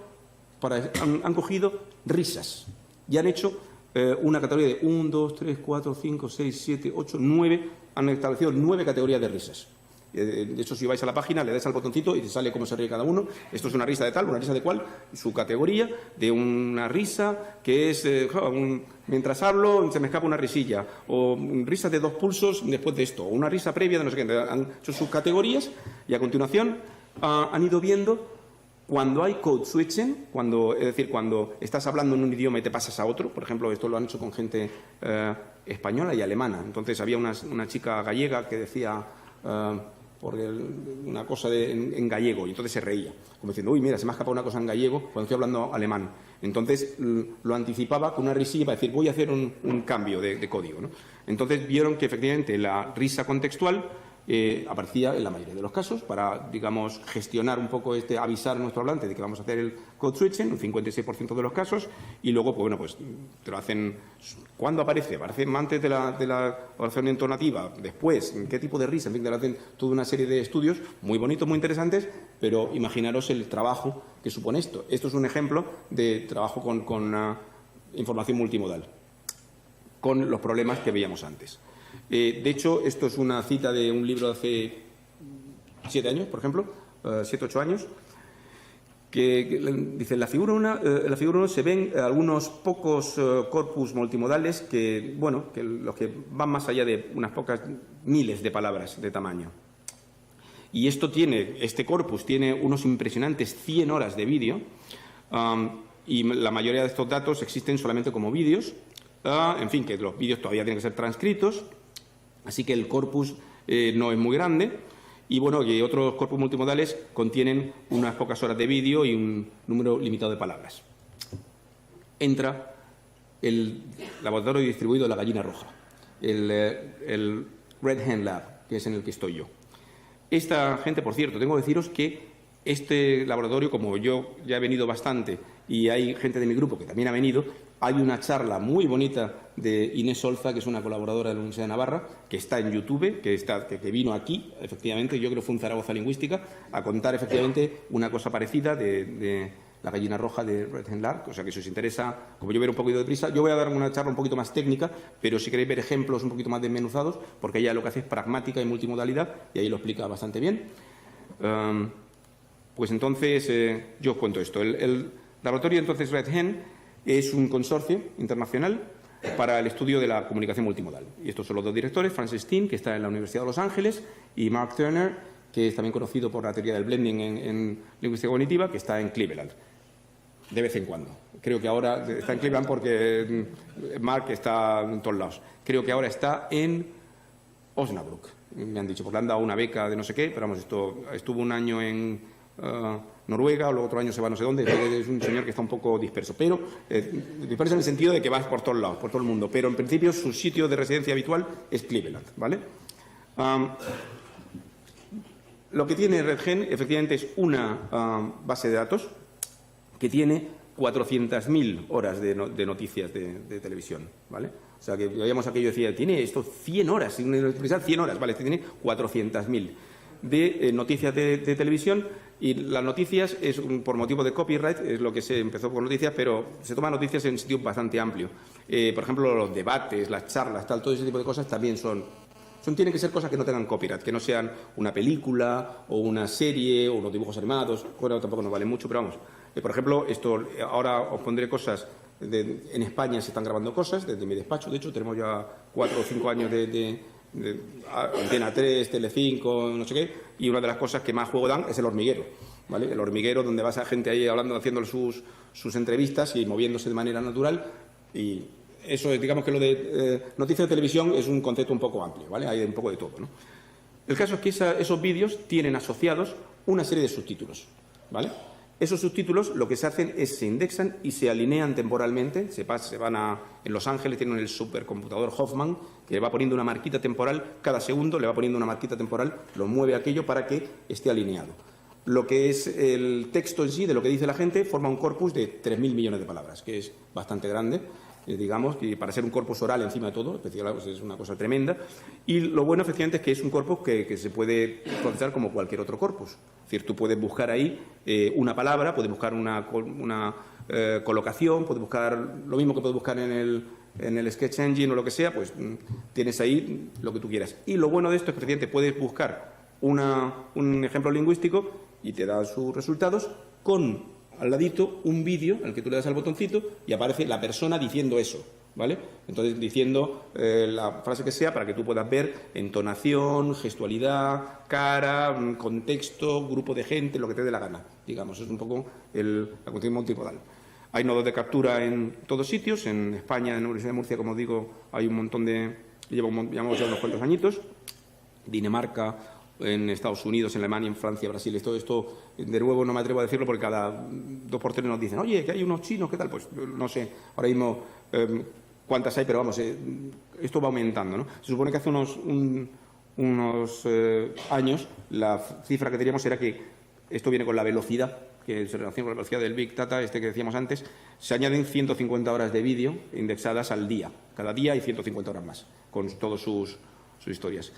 han cogido risas y han hecho una categoría de 1, 2, 3, 4, 5, 6, 7, 8, 9, han establecido 9 categorías de risas. De hecho, si vais a la página, le dais al botoncito y te sale cómo se ríe cada uno. Esto es una risa de tal, una risa de cual, su categoría de una risa que es, mientras hablo se me escapa una risilla, o risa de 2 pulsos después de esto, o una risa previa de no sé qué. Han hecho sus categorías y a continuación han ido viendo cuando hay code switching, es decir, cuando estás hablando en un idioma y te pasas a otro. Por ejemplo, esto lo han hecho con gente española y alemana. Entonces había una chica gallega que decía porque una cosa en gallego, y entonces se reía, como diciendo, uy, mira, se me ha escapado una cosa en gallego cuando estoy hablando alemán. Entonces lo anticipaba con una risilla para decir, voy a hacer un cambio de código, ¿no? Entonces vieron que efectivamente la risa contextual aparecía en la mayoría de los casos para, digamos, gestionar un poco avisar a nuestro hablante de que vamos a hacer el code switching, un 56% de los casos, y luego, pues bueno, pues te lo hacen. ¿Cuándo aparece? Aparece antes de la oración entonativa, después, qué tipo de risa, en fin, te lo hacen toda una serie de estudios muy bonitos, muy interesantes, pero imaginaros el trabajo que supone esto. Esto es un ejemplo de trabajo con información multimodal, con los problemas que veíamos antes. De hecho, esto es una cita de un libro de hace 7 años, por ejemplo, 7 o 8 años, que dice, en la figura 1 se ven algunos pocos corpus multimodales que los que van más allá de unas pocas miles de palabras de tamaño. Y este corpus tiene unos impresionantes 100 horas de vídeo, y la mayoría de estos datos existen solamente como vídeos. En fin, que los vídeos todavía tienen que ser transcritos, así que el corpus no es muy grande. Y bueno, que otros corpus multimodales contienen unas pocas horas de vídeo y un número limitado de palabras. Entra el laboratorio distribuido de la gallina roja, el Red Hen Lab, que es en el que estoy yo. Esta gente, por cierto, tengo que deciros que este laboratorio, como yo ya he venido bastante y hay gente de mi grupo que también ha venido, hay una charla muy bonita de Inés Solza, que es una colaboradora de la Universidad de Navarra, que está en YouTube, que vino aquí, efectivamente, yo creo que fue en Zaragoza Lingüística, a contar efectivamente una cosa parecida de la gallina roja de Red Hen Lab. O sea que si os interesa, como yo voy un poquito deprisa, yo voy a dar una charla un poquito más técnica, pero si queréis ver ejemplos un poquito más desmenuzados, porque ella lo que hace es pragmática y multimodalidad, y ahí lo explica bastante bien. Pues entonces, yo os cuento esto. El laboratorio entonces Red Hen es un consorcio internacional para el estudio de la comunicación multimodal. Y estos son los dos directores, Francis Steen, que está en la Universidad de Los Ángeles, y Mark Turner, que es también conocido por la teoría del blending en lingüística cognitiva, que está en Cleveland. De vez en cuando. Creo que ahora está en Cleveland porque Mark está en todos lados. Creo que ahora está en Osnabrück, me han dicho, porque le han dado una beca de no sé qué, pero vamos, estuvo un año en Noruega, luego otro año se va no sé dónde. Es un señor que está un poco disperso, pero disperso en el sentido de que va por todos lados, por todo el mundo, pero en principio su sitio de residencia habitual es Cleveland, ¿vale? Lo que tiene Red Hen efectivamente es una base de datos que tiene 400.000 horas de noticias de televisión, ¿vale? O sea, que veíamos aquello, decía, tiene esto 100 horas, 100 horas, ¿vale? Tiene 400.000 de noticias de televisión, y las noticias es por motivo de copyright, es lo que se empezó con noticias, pero se toman noticias en sentido bastante amplio. Por ejemplo, los debates, las charlas, tal, todo ese tipo de cosas también tienen que ser cosas que no tengan copyright, que no sean una película o una serie o unos dibujos animados. Bueno, tampoco nos vale mucho, pero vamos. Por ejemplo, ahora os pondré cosas. En España se están grabando cosas desde mi despacho. De hecho, tenemos ya 4 o 5 años de Antena 3, Telecinco, no sé qué, y una de las cosas que más juego dan es El Hormiguero, ¿vale? El Hormiguero, donde vas a gente ahí hablando, haciendo sus entrevistas y moviéndose de manera natural. Y eso, digamos que lo de noticias de televisión es un concepto un poco amplio, ¿vale? Hay un poco de todo, ¿no? El caso es que esos vídeos tienen asociados una serie de subtítulos, ¿vale? Esos subtítulos lo que se hacen es se indexan y se alinean temporalmente. Se van en Los Ángeles, tienen el supercomputador Hoffman, que le va poniendo una marquita temporal, cada segundo le va poniendo una marquita temporal, lo mueve aquello para que esté alineado. Lo que es el texto en sí, de lo que dice la gente, forma un corpus de 3.000 millones de palabras, que es bastante grande. Digamos, que para ser un corpus oral encima de todo, pues es una cosa tremenda. Y lo bueno, efectivamente, es que es un corpus que se puede procesar como cualquier otro corpus. Es decir, tú puedes buscar ahí una palabra, puedes buscar una colocación, puedes buscar lo mismo que puedes buscar en el Sketch Engine o lo que sea, pues tienes ahí lo que tú quieras. Y lo bueno de esto es que, efectivamente, puedes buscar un ejemplo lingüístico y te da sus resultados con al ladito un vídeo al que tú le das al botoncito y aparece la persona diciendo eso, ¿vale? Entonces, diciendo la frase que sea para que tú puedas ver entonación, gestualidad, cara, contexto, grupo de gente, lo que te dé la gana, digamos. Es un poco la cuestión multimodal. Hay nodos de captura en todos sitios. En España, en la Universidad de Murcia, como digo, hay un montón llevamos ya unos cuantos añitos. Dinamarca, en Estados Unidos, en Alemania, en Francia, Brasil. Todo esto, de nuevo, no me atrevo a decirlo porque cada 2 por 3 nos dicen, oye, que hay unos chinos, ¿qué tal? Pues no sé ahora mismo cuántas hay, pero vamos, esto va aumentando, ¿no? Se supone que hace unos años la cifra que teníamos era que esto viene con la velocidad, que se relaciona con la velocidad del Big Data, que decíamos antes. Se añaden 150 horas de vídeo indexadas al día. Cada día hay 150 horas más, con todas sus historias.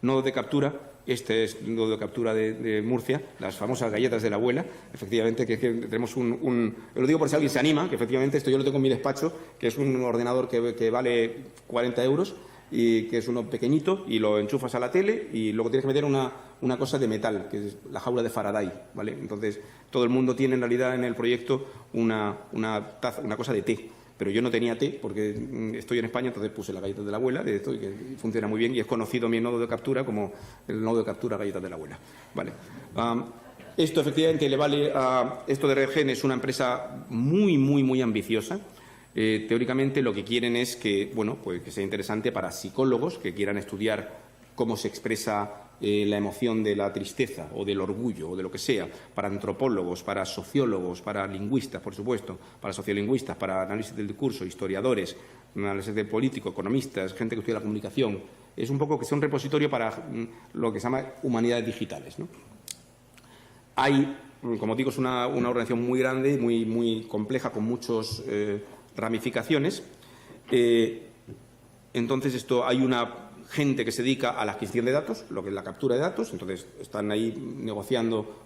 Nodo de captura, este es el nodo de captura de Murcia, las famosas galletas de la abuela, efectivamente, que tenemos lo digo por si alguien se anima, que efectivamente esto yo lo tengo en mi despacho, que es un ordenador que vale 40 euros y que es uno pequeñito, y lo enchufas a la tele y luego tienes que meter una cosa de metal, que es la jaula de Faraday, ¿vale? Entonces, todo el mundo tiene en realidad en el proyecto una cosa de té. Pero yo no tenía té porque estoy en España, entonces puse la galleta de la abuela, de esto, y que funciona muy bien, y es conocido mi nodo de captura como el nodo de captura galletas de la abuela. Vale. Esto efectivamente le vale a... Esto de RedGen es una empresa muy ambiciosa. Teóricamente lo que quieren es que, bueno, pues que sea interesante para psicólogos que quieran estudiar cómo se expresa la emoción de la tristeza o del orgullo o de lo que sea, para antropólogos, para sociólogos, para lingüistas, por supuesto, para sociolingüistas, para análisis del discurso, historiadores, análisis del político, economistas, gente que estudia la comunicación. Es un poco que sea un repositorio para lo que se llama humanidades digitales, ¿no? Hay, como digo, es una organización muy grande, muy compleja, con muchas ramificaciones. Entonces, hay una gente que se dedica a la adquisición de datos, lo que es la captura de datos. Entonces, están ahí negociando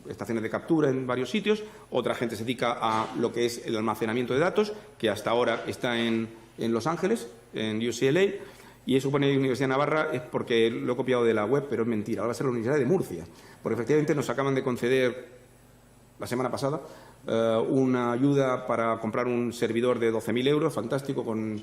estaciones de captura en varios sitios. Otra gente se dedica a lo que es el almacenamiento de datos, que hasta ahora está en Los Ángeles, en UCLA. Y eso pone Universidad de Navarra es porque lo he copiado de la web, pero es mentira. Ahora va a ser la Universidad de Murcia. Porque efectivamente nos acaban de conceder la semana pasada una ayuda para comprar un servidor de 12.000 euros, fantástico, con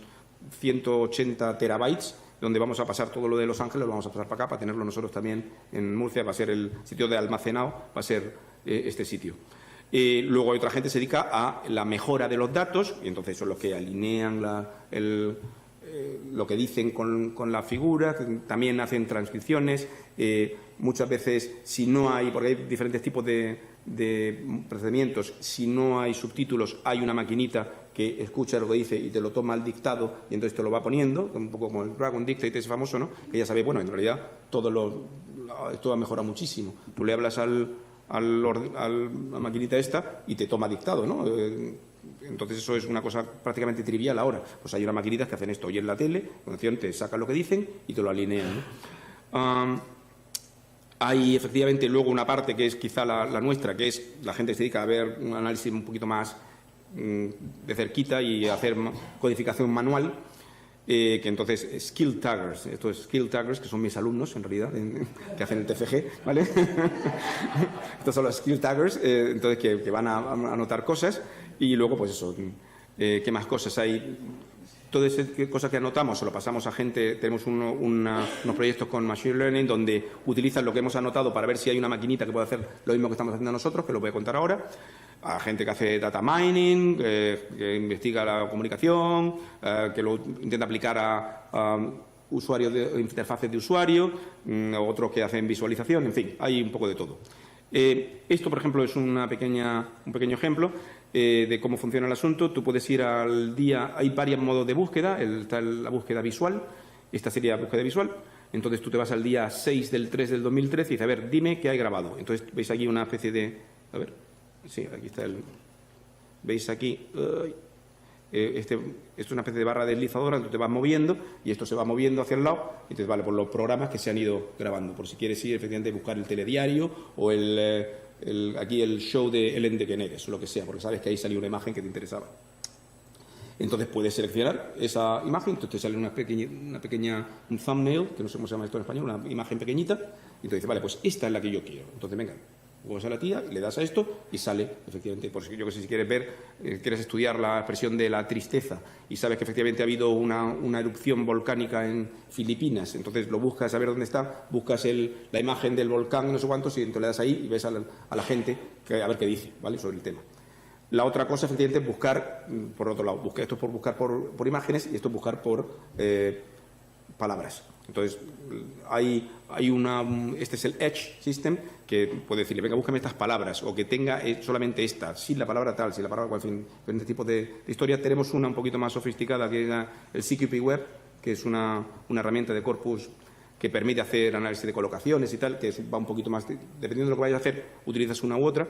180 terabytes, donde vamos a pasar todo lo de Los Ángeles, lo vamos a pasar para acá, para tenerlo nosotros también en Murcia. Va a ser el sitio de almacenado, va a ser este sitio. Luego hay otra gente que se dedica a la mejora de los datos, y entonces son los que alinean lo que dicen con la figura, que también hacen transcripciones. Muchas veces, si no hay, porque hay diferentes tipos de procedimientos, si no hay subtítulos, hay una maquinita que escucha lo que dice y te lo toma al dictado y entonces te lo va poniendo, un poco como el Dragon Dictate ese famoso, ¿no? Que ya sabe, bueno, en realidad esto ha mejorado muchísimo. Tú le hablas a la maquinita esta y te toma dictado, ¿no? Entonces eso es una cosa prácticamente trivial ahora. Pues hay unas maquinitas que hacen esto. Hoy en la tele, te sacan lo que dicen y te lo alinean, ¿no? Hay efectivamente luego una parte que es quizá la nuestra, que es la gente que se dedica a ver un análisis un poquito más de cerquita y hacer codificación manual, que entonces skill taggers, estos skill taggers que son mis alumnos en realidad, que hacen el TFG, ¿vale? Estos son los skill taggers, entonces que van a anotar cosas. Y luego, pues eso, ¿qué más cosas hay? Todas esas cosas que anotamos se lo pasamos a gente. Tenemos unos proyectos con Machine Learning donde utilizan lo que hemos anotado para ver si hay una maquinita que puede hacer lo mismo que estamos haciendo nosotros, que lo voy a contar ahora. A gente que hace data mining, que investiga la comunicación, que lo intenta aplicar a usuarios de interfaces de usuario, otros que hacen visualización, en fin, hay un poco de todo. Esto, por ejemplo, es un pequeño ejemplo de cómo funciona el asunto. Tú puedes ir al día, hay varios modos de búsqueda, está la búsqueda visual, esta sería la búsqueda visual. Entonces tú te vas al día 6 del 3 del 2013 y dices, a ver, dime qué hay grabado. Entonces veis aquí una especie de, a ver, sí, aquí está veis aquí, esto es una especie de barra deslizadora, entonces te vas moviendo y esto se va moviendo hacia el lado. Entonces, vale, por los programas que se han ido grabando, por si quieres ir efectivamente a buscar el telediario o aquí el show de Ellen DeGeneres o lo que sea, porque sabes que ahí salió una imagen que te interesaba. Entonces puedes seleccionar esa imagen, entonces te sale un thumbnail, que no sé cómo se llama esto en español, una imagen pequeñita, y entonces dices, vale, pues esta es la que yo quiero. Entonces, venga, juegas a la tía, le das a esto y sale, efectivamente, por yo que sé, si quieres ver, quieres estudiar la expresión de la tristeza y sabes que efectivamente ha habido una erupción volcánica en Filipinas, entonces lo buscas a ver dónde está, buscas la imagen del volcán, no sé cuántos, y entonces le das ahí y ves a la gente a ver qué dice, ¿vale?, sobre el tema. La otra cosa, efectivamente, es buscar, por otro lado, esto es por buscar por imágenes y esto es buscar por palabras. Entonces, este es el Edge System, que puede decirle, venga, búscame estas palabras, o que tenga solamente esta, sin la palabra tal, sin la palabra cual, en fin, diferentes tipos de historia. Tenemos una un poquito más sofisticada, que es el CQP Web, que es una herramienta de corpus que permite hacer análisis de colocaciones y tal, que va un poquito más, dependiendo de lo que vayas a hacer, utilizas una u otra.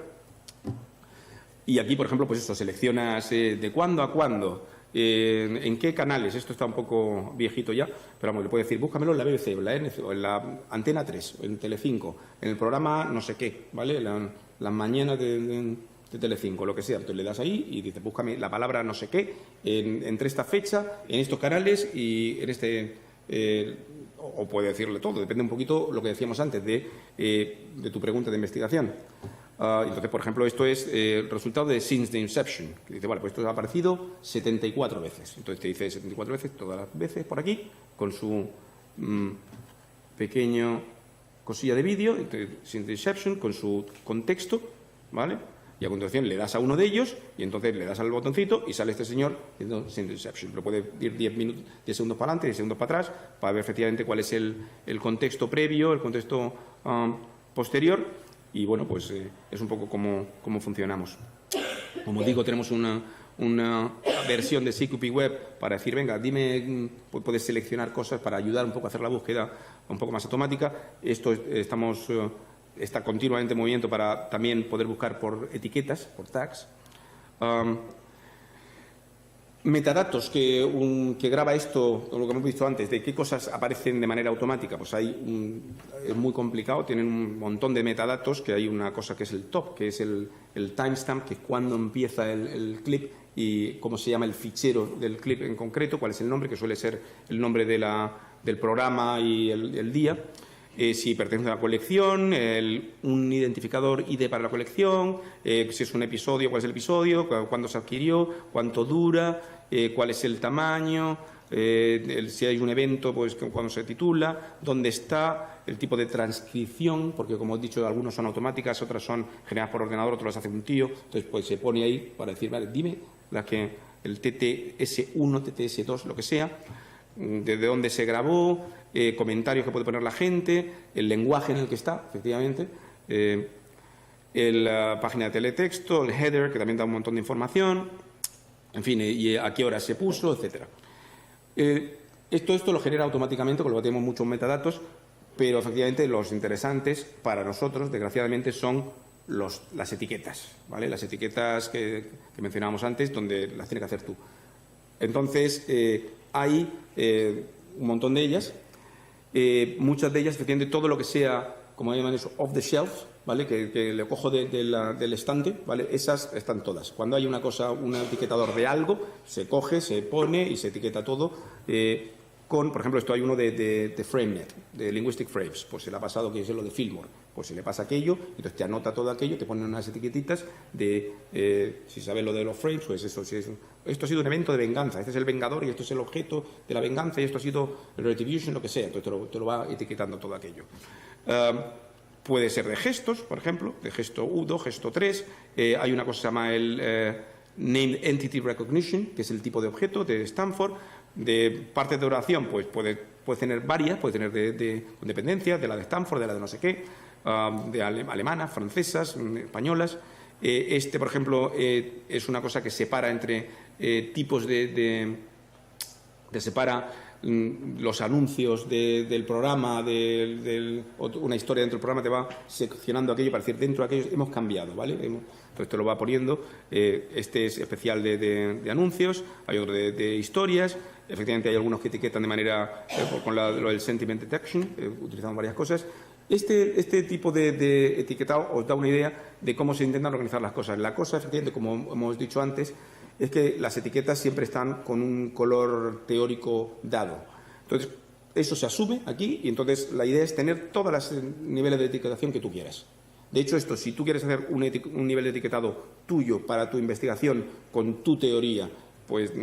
Y aquí, por ejemplo, pues eso, seleccionas de cuándo a cuándo, en qué canales. Esto está un poco viejito ya, pero vamos, le puedes decir, búscamelo en la BBC, en la NC, o en la Antena 3, en Telecinco, en el programa no sé qué, ¿vale? Las mañanas de Telecinco, lo que sea. Entonces le das ahí y dices, búscame la palabra no sé qué, entre esta fecha, en estos canales y en este... o puede decirle todo, depende un poquito lo que decíamos antes de tu pregunta de investigación. Entonces, por ejemplo, esto es el resultado de Since the Inception, que dice, vale, pues esto ha aparecido 74 veces. Entonces te dice 74 veces, todas las veces por aquí, con su pequeño cosilla de vídeo, Synth Inception, con su contexto, ¿vale? Y a continuación le das a uno de ellos y entonces le das al botoncito y sale este señor haciendo Synth Inception. Lo puede ir 10 segundos para adelante, 10 segundos para atrás, para ver efectivamente cuál es el contexto previo, el contexto posterior. Y bueno, pues es un poco cómo funcionamos. Como digo, tenemos una versión de CQP Web para decir, venga, dime, puedes seleccionar cosas para ayudar un poco a hacer la búsqueda un poco más automática. Esto está continuamente en movimiento para también poder buscar por etiquetas, por tags. Metadatos que graba esto, lo que hemos visto antes, de qué cosas aparecen de manera automática, pues es muy complicado, tienen un montón de metadatos, que hay una cosa que es el top, que es el timestamp, que es cuando empieza el clip y cómo se llama el fichero del clip en concreto, cuál es el nombre, que suele ser el nombre del programa y el día. Si pertenece a la colección, un identificador ID para la colección, si es un episodio, cuál es el episodio, cuándo se adquirió, cuánto dura, cuál es el tamaño, si hay un evento, pues cuándo se titula, dónde está, el tipo de transcripción, porque como he dicho, algunos son automáticas, otras son generadas por ordenador, otras las hace un tío, entonces pues se pone ahí para decir, vale, dime el TTS1, TTS2, lo que sea, desde dónde se grabó, comentarios que puede poner la gente, el lenguaje en el que está, efectivamente, la página de teletexto, el header, que también da un montón de información, en fin, y a qué hora se puso, etcétera. Esto lo genera automáticamente, porque tenemos muchos metadatos, pero efectivamente los interesantes para nosotros, desgraciadamente, son las etiquetas, ¿vale? Las etiquetas que mencionábamos antes, donde las tienes que hacer tú. Entonces, hay un montón de ellas. Muchas de ellas, efectivamente, todo lo que sea, como llaman eso, off the shelf, ¿vale? Que le cojo del estante, ¿vale? Esas están todas. Cuando hay una cosa, un etiquetador de algo, se coge, se pone y se etiqueta todo. Por ejemplo, esto hay uno de FrameNet, de Linguistic Frames, pues se le ha pasado, que es lo de Fillmore, pues se le pasa aquello, entonces te anota todo aquello, te ponen unas etiquetitas de, si sabes lo de los frames, pues eso, esto ha sido un evento de venganza, este es el vengador y esto es el objeto de la venganza y esto ha sido el retribution, lo que sea, entonces te lo va etiquetando todo aquello. Puede ser de gestos, por ejemplo, de gesto 1, gesto 3, hay una cosa que se llama el Named Entity Recognition, que es el tipo de objeto de Stanford. De parte de oración, pues puede tener varias, puede tener con dependencia, de la de Stanford, de la de no sé qué, de alemanas, francesas, españolas. Por ejemplo, es una cosa que separa entre tipos separa los anuncios del programa, una historia dentro del programa, te va seccionando aquello para decir, dentro de aquello hemos cambiado, ¿vale? Entonces te lo va poniendo. Este es especial de anuncios, hay otro de historias. Efectivamente, hay algunos que etiquetan de manera con lo del sentiment detection, utilizamos varias cosas. Este tipo de etiquetado os da una idea de cómo se intentan organizar las cosas. La cosa, efectivamente, como hemos dicho antes, es que las etiquetas siempre están con un color teórico dado. Entonces, eso se asume aquí y entonces la idea es tener todos los niveles de etiquetación que tú quieras. De hecho, si tú quieres hacer un nivel de etiquetado tuyo para tu investigación con tu teoría, pues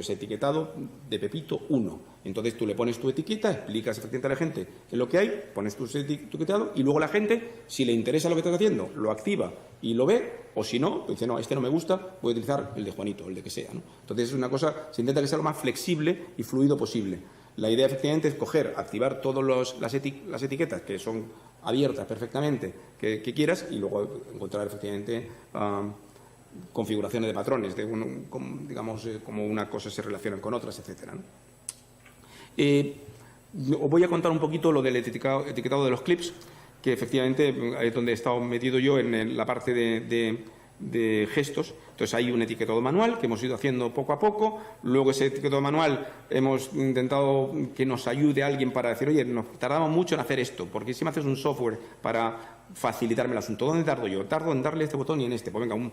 etiquetado de Pepito 1. Entonces tú le pones tu etiqueta, explicas efectivamente a la gente qué es lo que hay, pones tu etiquetado y luego la gente, si le interesa lo que estás haciendo, lo activa y lo ve, o si no, dice, no, este no me gusta, voy a utilizar el de Juanito, el de que sea, ¿no? Entonces es una cosa, se intenta que sea lo más flexible y fluido posible. La idea efectivamente es activar todas las etiquetas que son abiertas perfectamente, que quieras, y luego encontrar efectivamente configuraciones de patrones, digamos, como una cosa se relaciona con otras, etcétera, ¿no? Os voy a contar un poquito lo del etiquetado de los clips, que efectivamente es donde he estado metido yo en la parte de gestos. Entonces hay un etiquetado manual que hemos ido haciendo poco a poco. Luego ese etiquetado manual hemos intentado que nos ayude alguien para decir, oye, nos tardamos mucho en hacer esto, porque si me haces un software para facilitarme el asunto, ¿dónde tardo yo? Tardo en darle este botón y en este. Pues venga,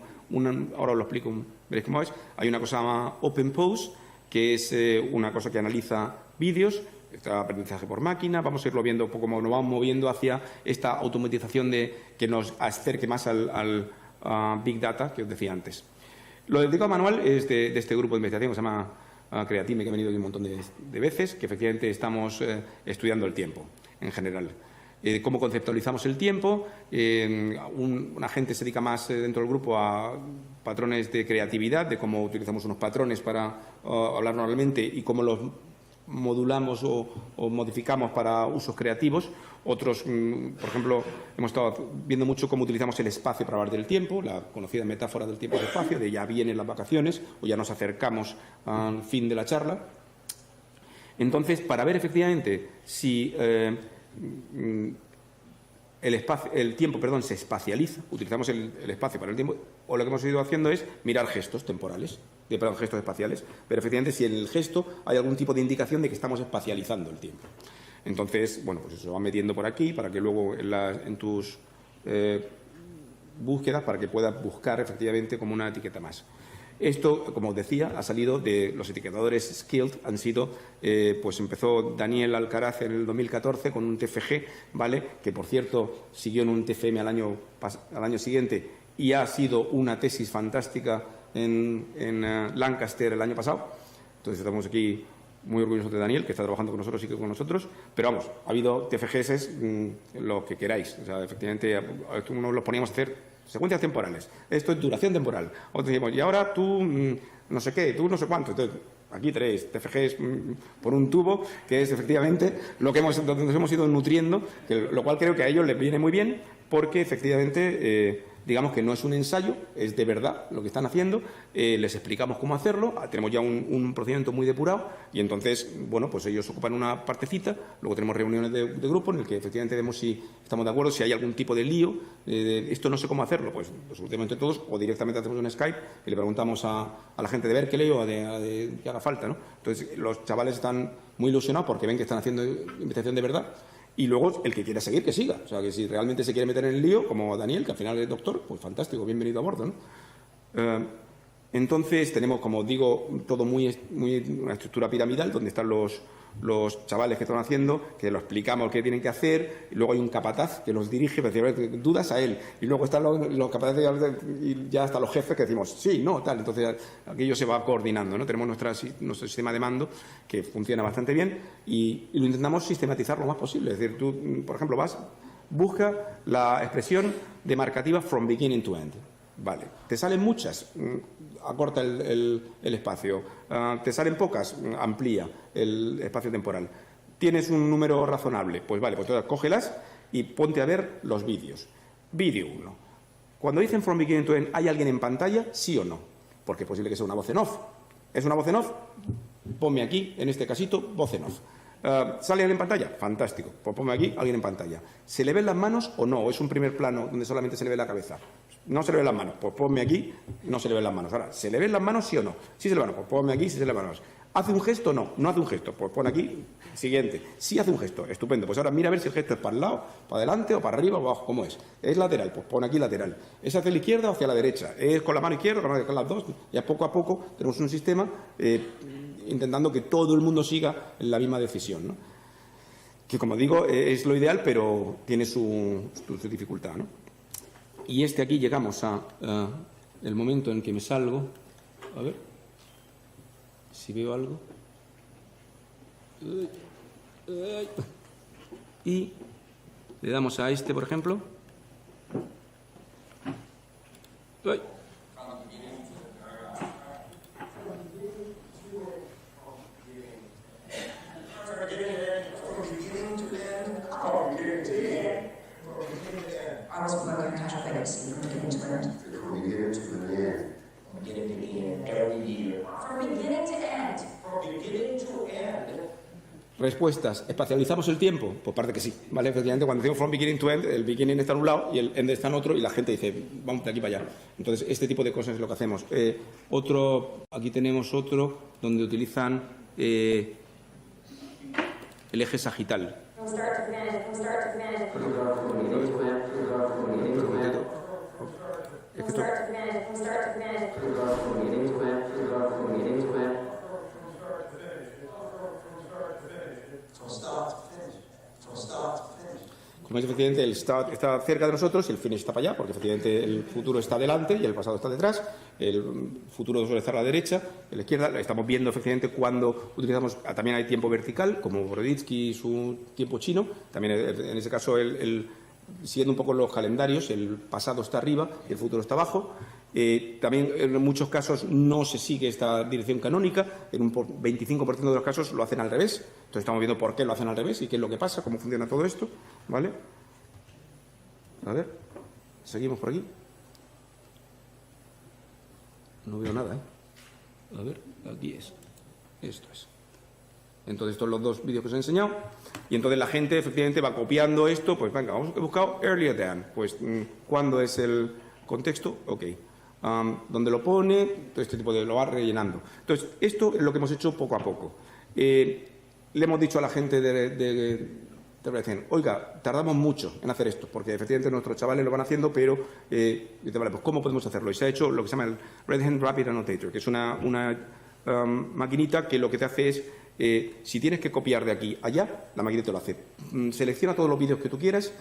ahora os lo explico, veréis cómo es. Hay una cosa llamada OpenPose, que es una cosa que analiza vídeos, está aprendizaje por máquina, vamos a irlo viendo como nos vamos moviendo hacia esta automatización que nos acerque más al Big Data que os decía antes. Lo del etiquetado manual es de este grupo de investigación que se llama Creatime, que ha venido aquí un montón de veces, que efectivamente estamos estudiando el tiempo en general. cómo conceptualizamos el tiempo. Un agente se dedica más dentro del grupo a patrones de creatividad, de cómo utilizamos unos patrones para hablar normalmente y cómo los modulamos o modificamos para usos creativos. Otros, por ejemplo, hemos estado viendo mucho cómo utilizamos el espacio para hablar del tiempo, la conocida metáfora del tiempo y espacio, de ya vienen las vacaciones o ya nos acercamos al fin de la charla. Entonces, para ver efectivamente si el tiempo se espacializa, utilizamos el espacio para el tiempo, o lo que hemos ido haciendo es mirar gestos temporales, gestos espaciales, pero efectivamente si en el gesto hay algún tipo de indicación de que estamos espacializando el tiempo. Entonces, bueno, pues eso va metiendo por aquí para que luego en tus búsquedas, para que puedas buscar efectivamente como una etiqueta más. Esto, como os decía, ha salido de los etiquetadores Skilled, han sido, pues empezó Daniel Alcaraz en el 2014 con un TFG, ¿vale? Que por cierto siguió en un TFM al año siguiente y ha sido una tesis fantástica en Lancaster el año pasado. Entonces estamos aquí muy orgullosos de Daniel, que está trabajando con nosotros y que con nosotros, pero vamos, ha habido TFGs, lo que queráis. O sea, efectivamente, unos los poníamos a hacer secuencias temporales. Esto es duración temporal. Otros decimos, y ahora tú no sé qué, tú no sé cuánto. Entonces, aquí tenéis TFGs por un tubo, que es efectivamente donde nos hemos ido nutriendo, lo cual creo que a ellos les viene muy bien, porque efectivamente digamos que no es un ensayo, es de verdad lo que están haciendo, les explicamos cómo hacerlo, tenemos ya un procedimiento muy depurado y entonces, bueno, pues ellos ocupan una partecita, luego tenemos reuniones de grupo en el que efectivamente vemos si estamos de acuerdo, si hay algún tipo de lío, esto no sé cómo hacerlo, pues lo solucionamos entre todos o directamente hacemos un Skype y le preguntamos a la gente de Berkeley o de que haga falta, ¿no? Entonces los chavales están muy ilusionados porque ven que están haciendo investigación de verdad. Y luego, el que quiera seguir, que siga. O sea, que si realmente se quiere meter en el lío, como Daniel, que al final es doctor, pues fantástico, bienvenido a bordo, ¿no? Entonces, tenemos, como digo, todo una estructura piramidal, donde están los chavales que están haciendo, que lo explicamos qué tienen que hacer, y luego hay un capataz que los dirige, dudas a él, y luego están los capataces y ya hasta los jefes que decimos, sí, no, tal. Entonces, aquello se va coordinando, ¿no? Tenemos nuestro sistema de mando que funciona bastante bien y lo intentamos sistematizar lo más posible. Es decir, tú, por ejemplo, busca la expresión demarcativa from beginning to end. Vale, te salen muchas, acorta el espacio, te salen pocas, amplía el espacio temporal. Tienes un número razonable, pues vale, pues entonces cógelas y ponte a ver los vídeos. Vídeo 1. Cuando dicen from beginning to end, ¿hay alguien en pantalla? ¿Sí o no? Porque es posible que sea una voz en off. ¿Es una voz en off? Ponme aquí, en este casito, voz en off. ¿Sale alguien en pantalla? Fantástico. Pues ponme aquí alguien en pantalla. ¿Se le ven las manos o no? ¿O es un primer plano donde solamente se le ve la cabeza? No se le ven las manos. Pues ponme aquí, no se le ven las manos. Ahora, ¿se le ven las manos sí o no? Sí se le ven las manos. Pues ponme aquí, sí se le ven las manos. ¿Hace un gesto? No, no hace un gesto. Pues pon aquí, siguiente. Sí hace un gesto, estupendo. Pues ahora mira a ver si el gesto es para el lado, para adelante o para arriba o abajo, ¿cómo es? ¿Es lateral? Pues pon aquí lateral. ¿Es hacia la izquierda o hacia la derecha? ¿Es con la mano izquierda o con las dos? Ya poco a poco tenemos un sistema intentando que todo el mundo siga en la misma decisión, ¿no? Que, como digo, es lo ideal, pero tiene su dificultad, ¿no? Y aquí llegamos a el momento en que me salgo. A ver si veo algo. Y le damos a por ejemplo. Respuestas. ¿Espacializamos el tiempo? Pues parte que sí, ¿vale? Efectivamente, cuando decimos from beginning to end, el beginning está en un lado y el end está en otro y la gente dice, vamos de aquí para allá. Entonces, este tipo de cosas es lo que hacemos. Aquí tenemos otro donde utilizan el eje sagital. como veis, efectivamente, el start está cerca de nosotros y el finish está para allá, porque efectivamente el futuro está delante y el pasado está detrás. El futuro suele estar a la derecha, a la izquierda. Estamos viendo efectivamente cuando utilizamos, también hay tiempo vertical, como Broditsky y su tiempo chino. También en ese caso, siguiendo un poco los calendarios, el pasado está arriba y el futuro está abajo. También en muchos casos no se sigue esta dirección canónica, en un 25% de los casos lo hacen al revés. Entonces estamos viendo por qué lo hacen al revés y qué es lo que pasa, cómo funciona todo esto, ¿vale? A ver, seguimos por aquí. No veo nada, ¿eh? A ver, aquí es. Esto es. Entonces, estos son los dos vídeos que os he enseñado. Y entonces la gente, efectivamente, va copiando esto. Pues venga, he buscado earlier than. Pues, ¿cuándo es el contexto? Ok. ¿Dónde lo pone? Todo este tipo de... lo va rellenando. Entonces, esto es lo que hemos hecho poco a poco. Le hemos dicho a la gente de Redhen, oiga, tardamos mucho en hacer esto, porque efectivamente nuestros chavales lo van haciendo, pero vale, pues ¿cómo podemos hacerlo? Y se ha hecho lo que se llama el Redhen Rapid Annotator, que es una maquinita que lo que te hace es, si tienes que copiar de aquí a allá, la maquinita te lo hace. Selecciona todos los vídeos que tú quieras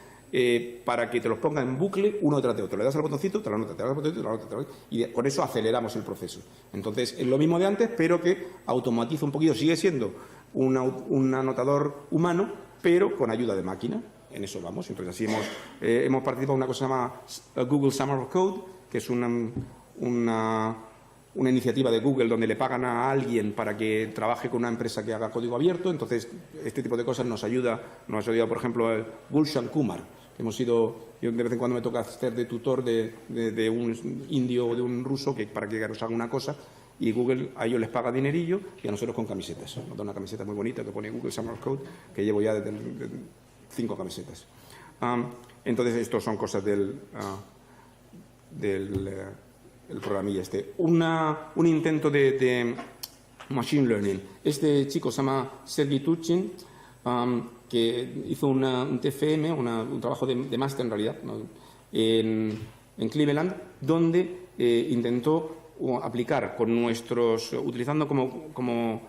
para que te los ponga en bucle uno detrás de otro. Le das al botoncito, te lo anota, te das al botoncito, te lo anota, te lo anota, y con eso aceleramos el proceso. Entonces, es lo mismo de antes, pero que automatiza un poquito. Sigue siendo un anotador humano, pero con ayuda de máquina. En eso vamos. Entonces, así hemos participado en una cosa que se llama Google Summer of Code, que es una iniciativa de Google donde le pagan a alguien para que trabaje con una empresa que haga código abierto. Entonces, este tipo de cosas nos ayuda, por ejemplo, Gulshan Kumar, que yo de vez en cuando me toca hacer de tutor de un indio o de un ruso para que nos haga una cosa, y Google a ellos les paga dinerillo y a nosotros con camisetas. Nos da una camiseta muy bonita que pone Google Summer Code, que llevo ya de 5 camisetas. Entonces, estos son cosas del programilla este. Un intento de machine learning. Este chico se llama Sergey Turchin, que hizo un TFM, un trabajo de máster en realidad, ¿no? en Cleveland, donde intentó aplicar utilizando como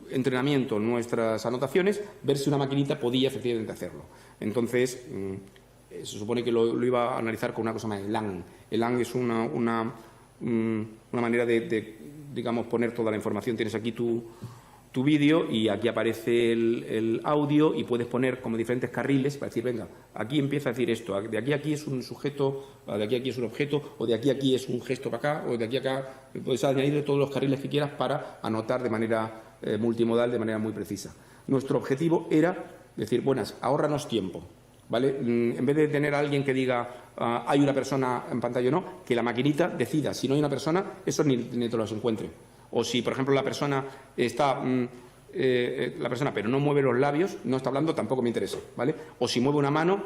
entrenamiento nuestras anotaciones, ver si una maquinita podía efectivamente hacerlo. Entonces, se supone que lo iba a analizar con una cosa más ELAN. ELAN es una manera de, digamos, poner toda la información. Tienes aquí tu vídeo y aquí aparece el audio y puedes poner como diferentes carriles para decir, venga, aquí empieza a decir esto, de aquí a aquí es un sujeto, de aquí a aquí es un objeto, o de aquí a aquí es un gesto para acá, o de aquí a acá. Puedes añadir todos los carriles que quieras para anotar de manera multimodal, de manera muy precisa. Nuestro objetivo era decir, buenas, ahórranos tiempo, ¿vale? En vez de tener a alguien que diga hay una persona en pantalla o no, que la maquinita decida, si no hay una persona, eso ni te los encuentre. O si, por ejemplo, la persona está, pero no mueve los labios, no está hablando, tampoco me interesa, ¿vale? O si mueve una mano,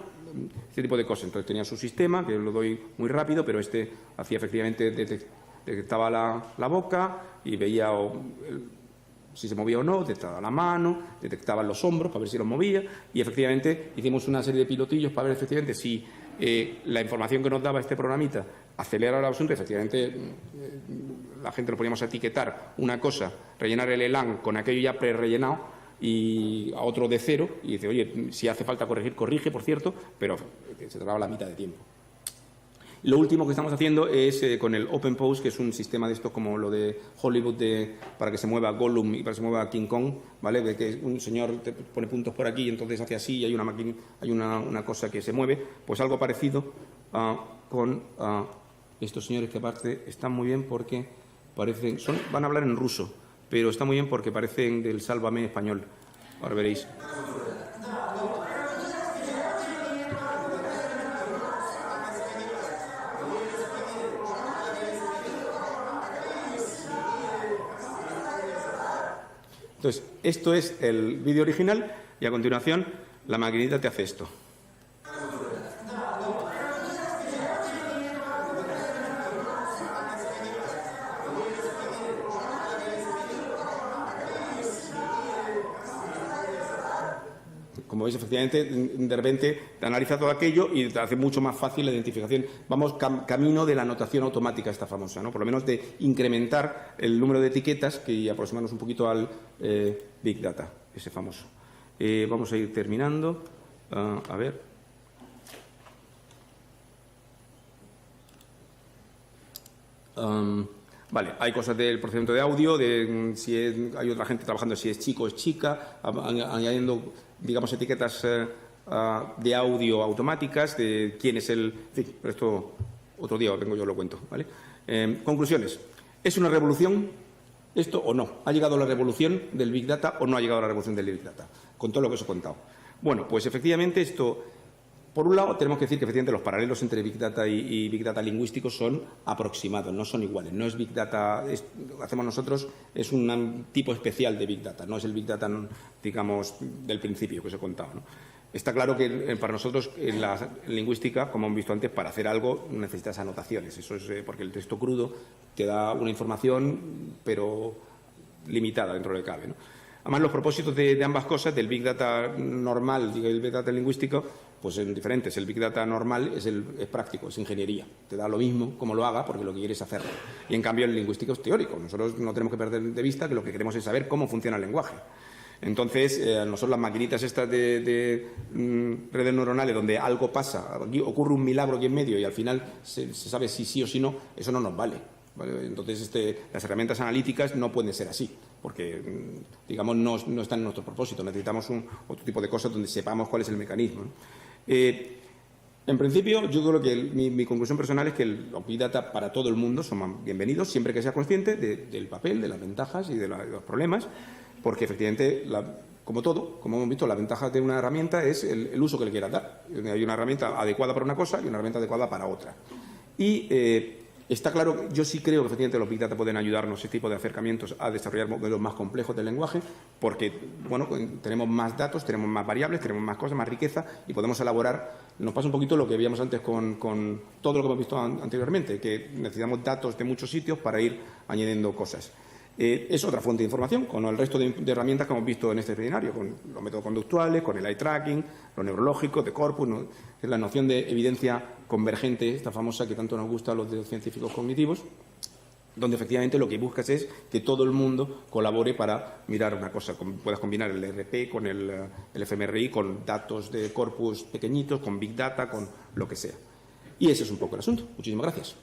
este tipo de cosas. Entonces tenía su sistema, que lo doy muy rápido, pero este hacía efectivamente, detectaba la boca y veía si se movía o no, detectaba la mano, detectaba los hombros para ver si los movía, y efectivamente hicimos una serie de pilotillos para ver efectivamente si la información que nos daba este programita acelera el asunto. Efectivamente, la gente lo poníamos a etiquetar una cosa, rellenar el ELAN con aquello ya pre-rellenado y a otro de cero, y dice, oye, si hace falta corregir, corrige, por cierto, pero se tardaba la mitad de tiempo. Lo último que estamos haciendo es con el OpenPose, que es un sistema de estos como lo de Hollywood para que se mueva Gollum y para que se mueva King Kong, ¿vale? Que un señor te pone puntos por aquí y entonces hace así y hay una cosa que se mueve. Pues algo parecido con estos señores, que aparte están muy bien porque van a hablar en ruso, pero está muy bien porque parecen del Sálvame español. Ahora veréis. Entonces, esto es el vídeo original y a continuación la maquinita te hace esto. Como veis, efectivamente, de repente te analiza todo aquello y te hace mucho más fácil la identificación. Vamos camino de la anotación automática esta famosa, ¿no? Por lo menos de incrementar el número de etiquetas y aproximarnos un poquito al Big Data, ese famoso. Vamos a ir terminando. A ver, Vale, hay cosas del procesamiento de audio, de si hay otra gente trabajando si es chico o es chica, añadiendo, digamos, etiquetas de audio automáticas, de quién es el... En fin, pero esto otro día vengo yo lo cuento, ¿vale? Conclusiones. ¿Es una revolución esto o no? ¿Ha llegado la revolución del Big Data o no ha llegado la revolución del Big Data? Con todo lo que os he contado. Bueno, pues efectivamente esto... Por un lado, tenemos que decir que efectivamente los paralelos entre Big Data y Big Data lingüísticos son aproximados, no son iguales. No es Big Data, lo que hacemos nosotros es un tipo especial de Big Data, no es el Big Data, digamos, del principio que os he contado, ¿no? Está claro que para nosotros en la lingüística, como hemos visto antes, para hacer algo necesitas anotaciones. Eso es porque el texto crudo te da una información, pero limitada dentro de lo que cabe, ¿no? Además, los propósitos de ambas cosas, del Big Data normal y el Big Data lingüístico, pues son diferentes. El Big Data normal es práctico, es ingeniería. Te da lo mismo como lo haga porque lo que quieres es hacerlo. Y en cambio el lingüístico es teórico. Nosotros no tenemos que perder de vista que lo que queremos es saber cómo funciona el lenguaje. Entonces, nosotros las maquinitas estas de redes neuronales donde algo pasa, aquí ocurre un milagro aquí en medio y al final se sabe si sí o si no, eso no nos vale. ¿Vale? Entonces, las herramientas analíticas no pueden ser así, porque, digamos, no están en nuestro propósito. Necesitamos otro tipo de cosas donde sepamos cuál es el mecanismo, ¿no? En principio, yo creo que mi conclusión personal es que los Big Data para todo el mundo son bienvenidos, siempre que sea consciente del papel, de las ventajas y de los problemas, porque efectivamente, como todo, como hemos visto, la ventaja de una herramienta es el uso que le quieras dar. Hay una herramienta adecuada para una cosa y una herramienta adecuada para otra. Y está claro, yo sí creo que efectivamente los Big Data pueden ayudarnos, ese tipo de acercamientos, a desarrollar modelos más complejos del lenguaje, porque, bueno, tenemos más datos, tenemos más variables, tenemos más cosas, más riqueza y podemos elaborar. Nos pasa un poquito lo que veíamos antes con todo lo que hemos visto anteriormente, que necesitamos datos de muchos sitios para ir añadiendo cosas. Es otra fuente de información, con el resto de herramientas que hemos visto en este escenario, con los métodos conductuales, con el eye tracking, lo neurológico, de corpus, ¿no? Es la noción de evidencia convergente, esta famosa que tanto nos gusta a los de los científicos cognitivos, donde efectivamente lo que buscas es que todo el mundo colabore para mirar una cosa. Puedas combinar el RP con el fMRI, con datos de corpus pequeñitos, con Big Data, con lo que sea. Y ese es un poco el asunto. Muchísimas gracias.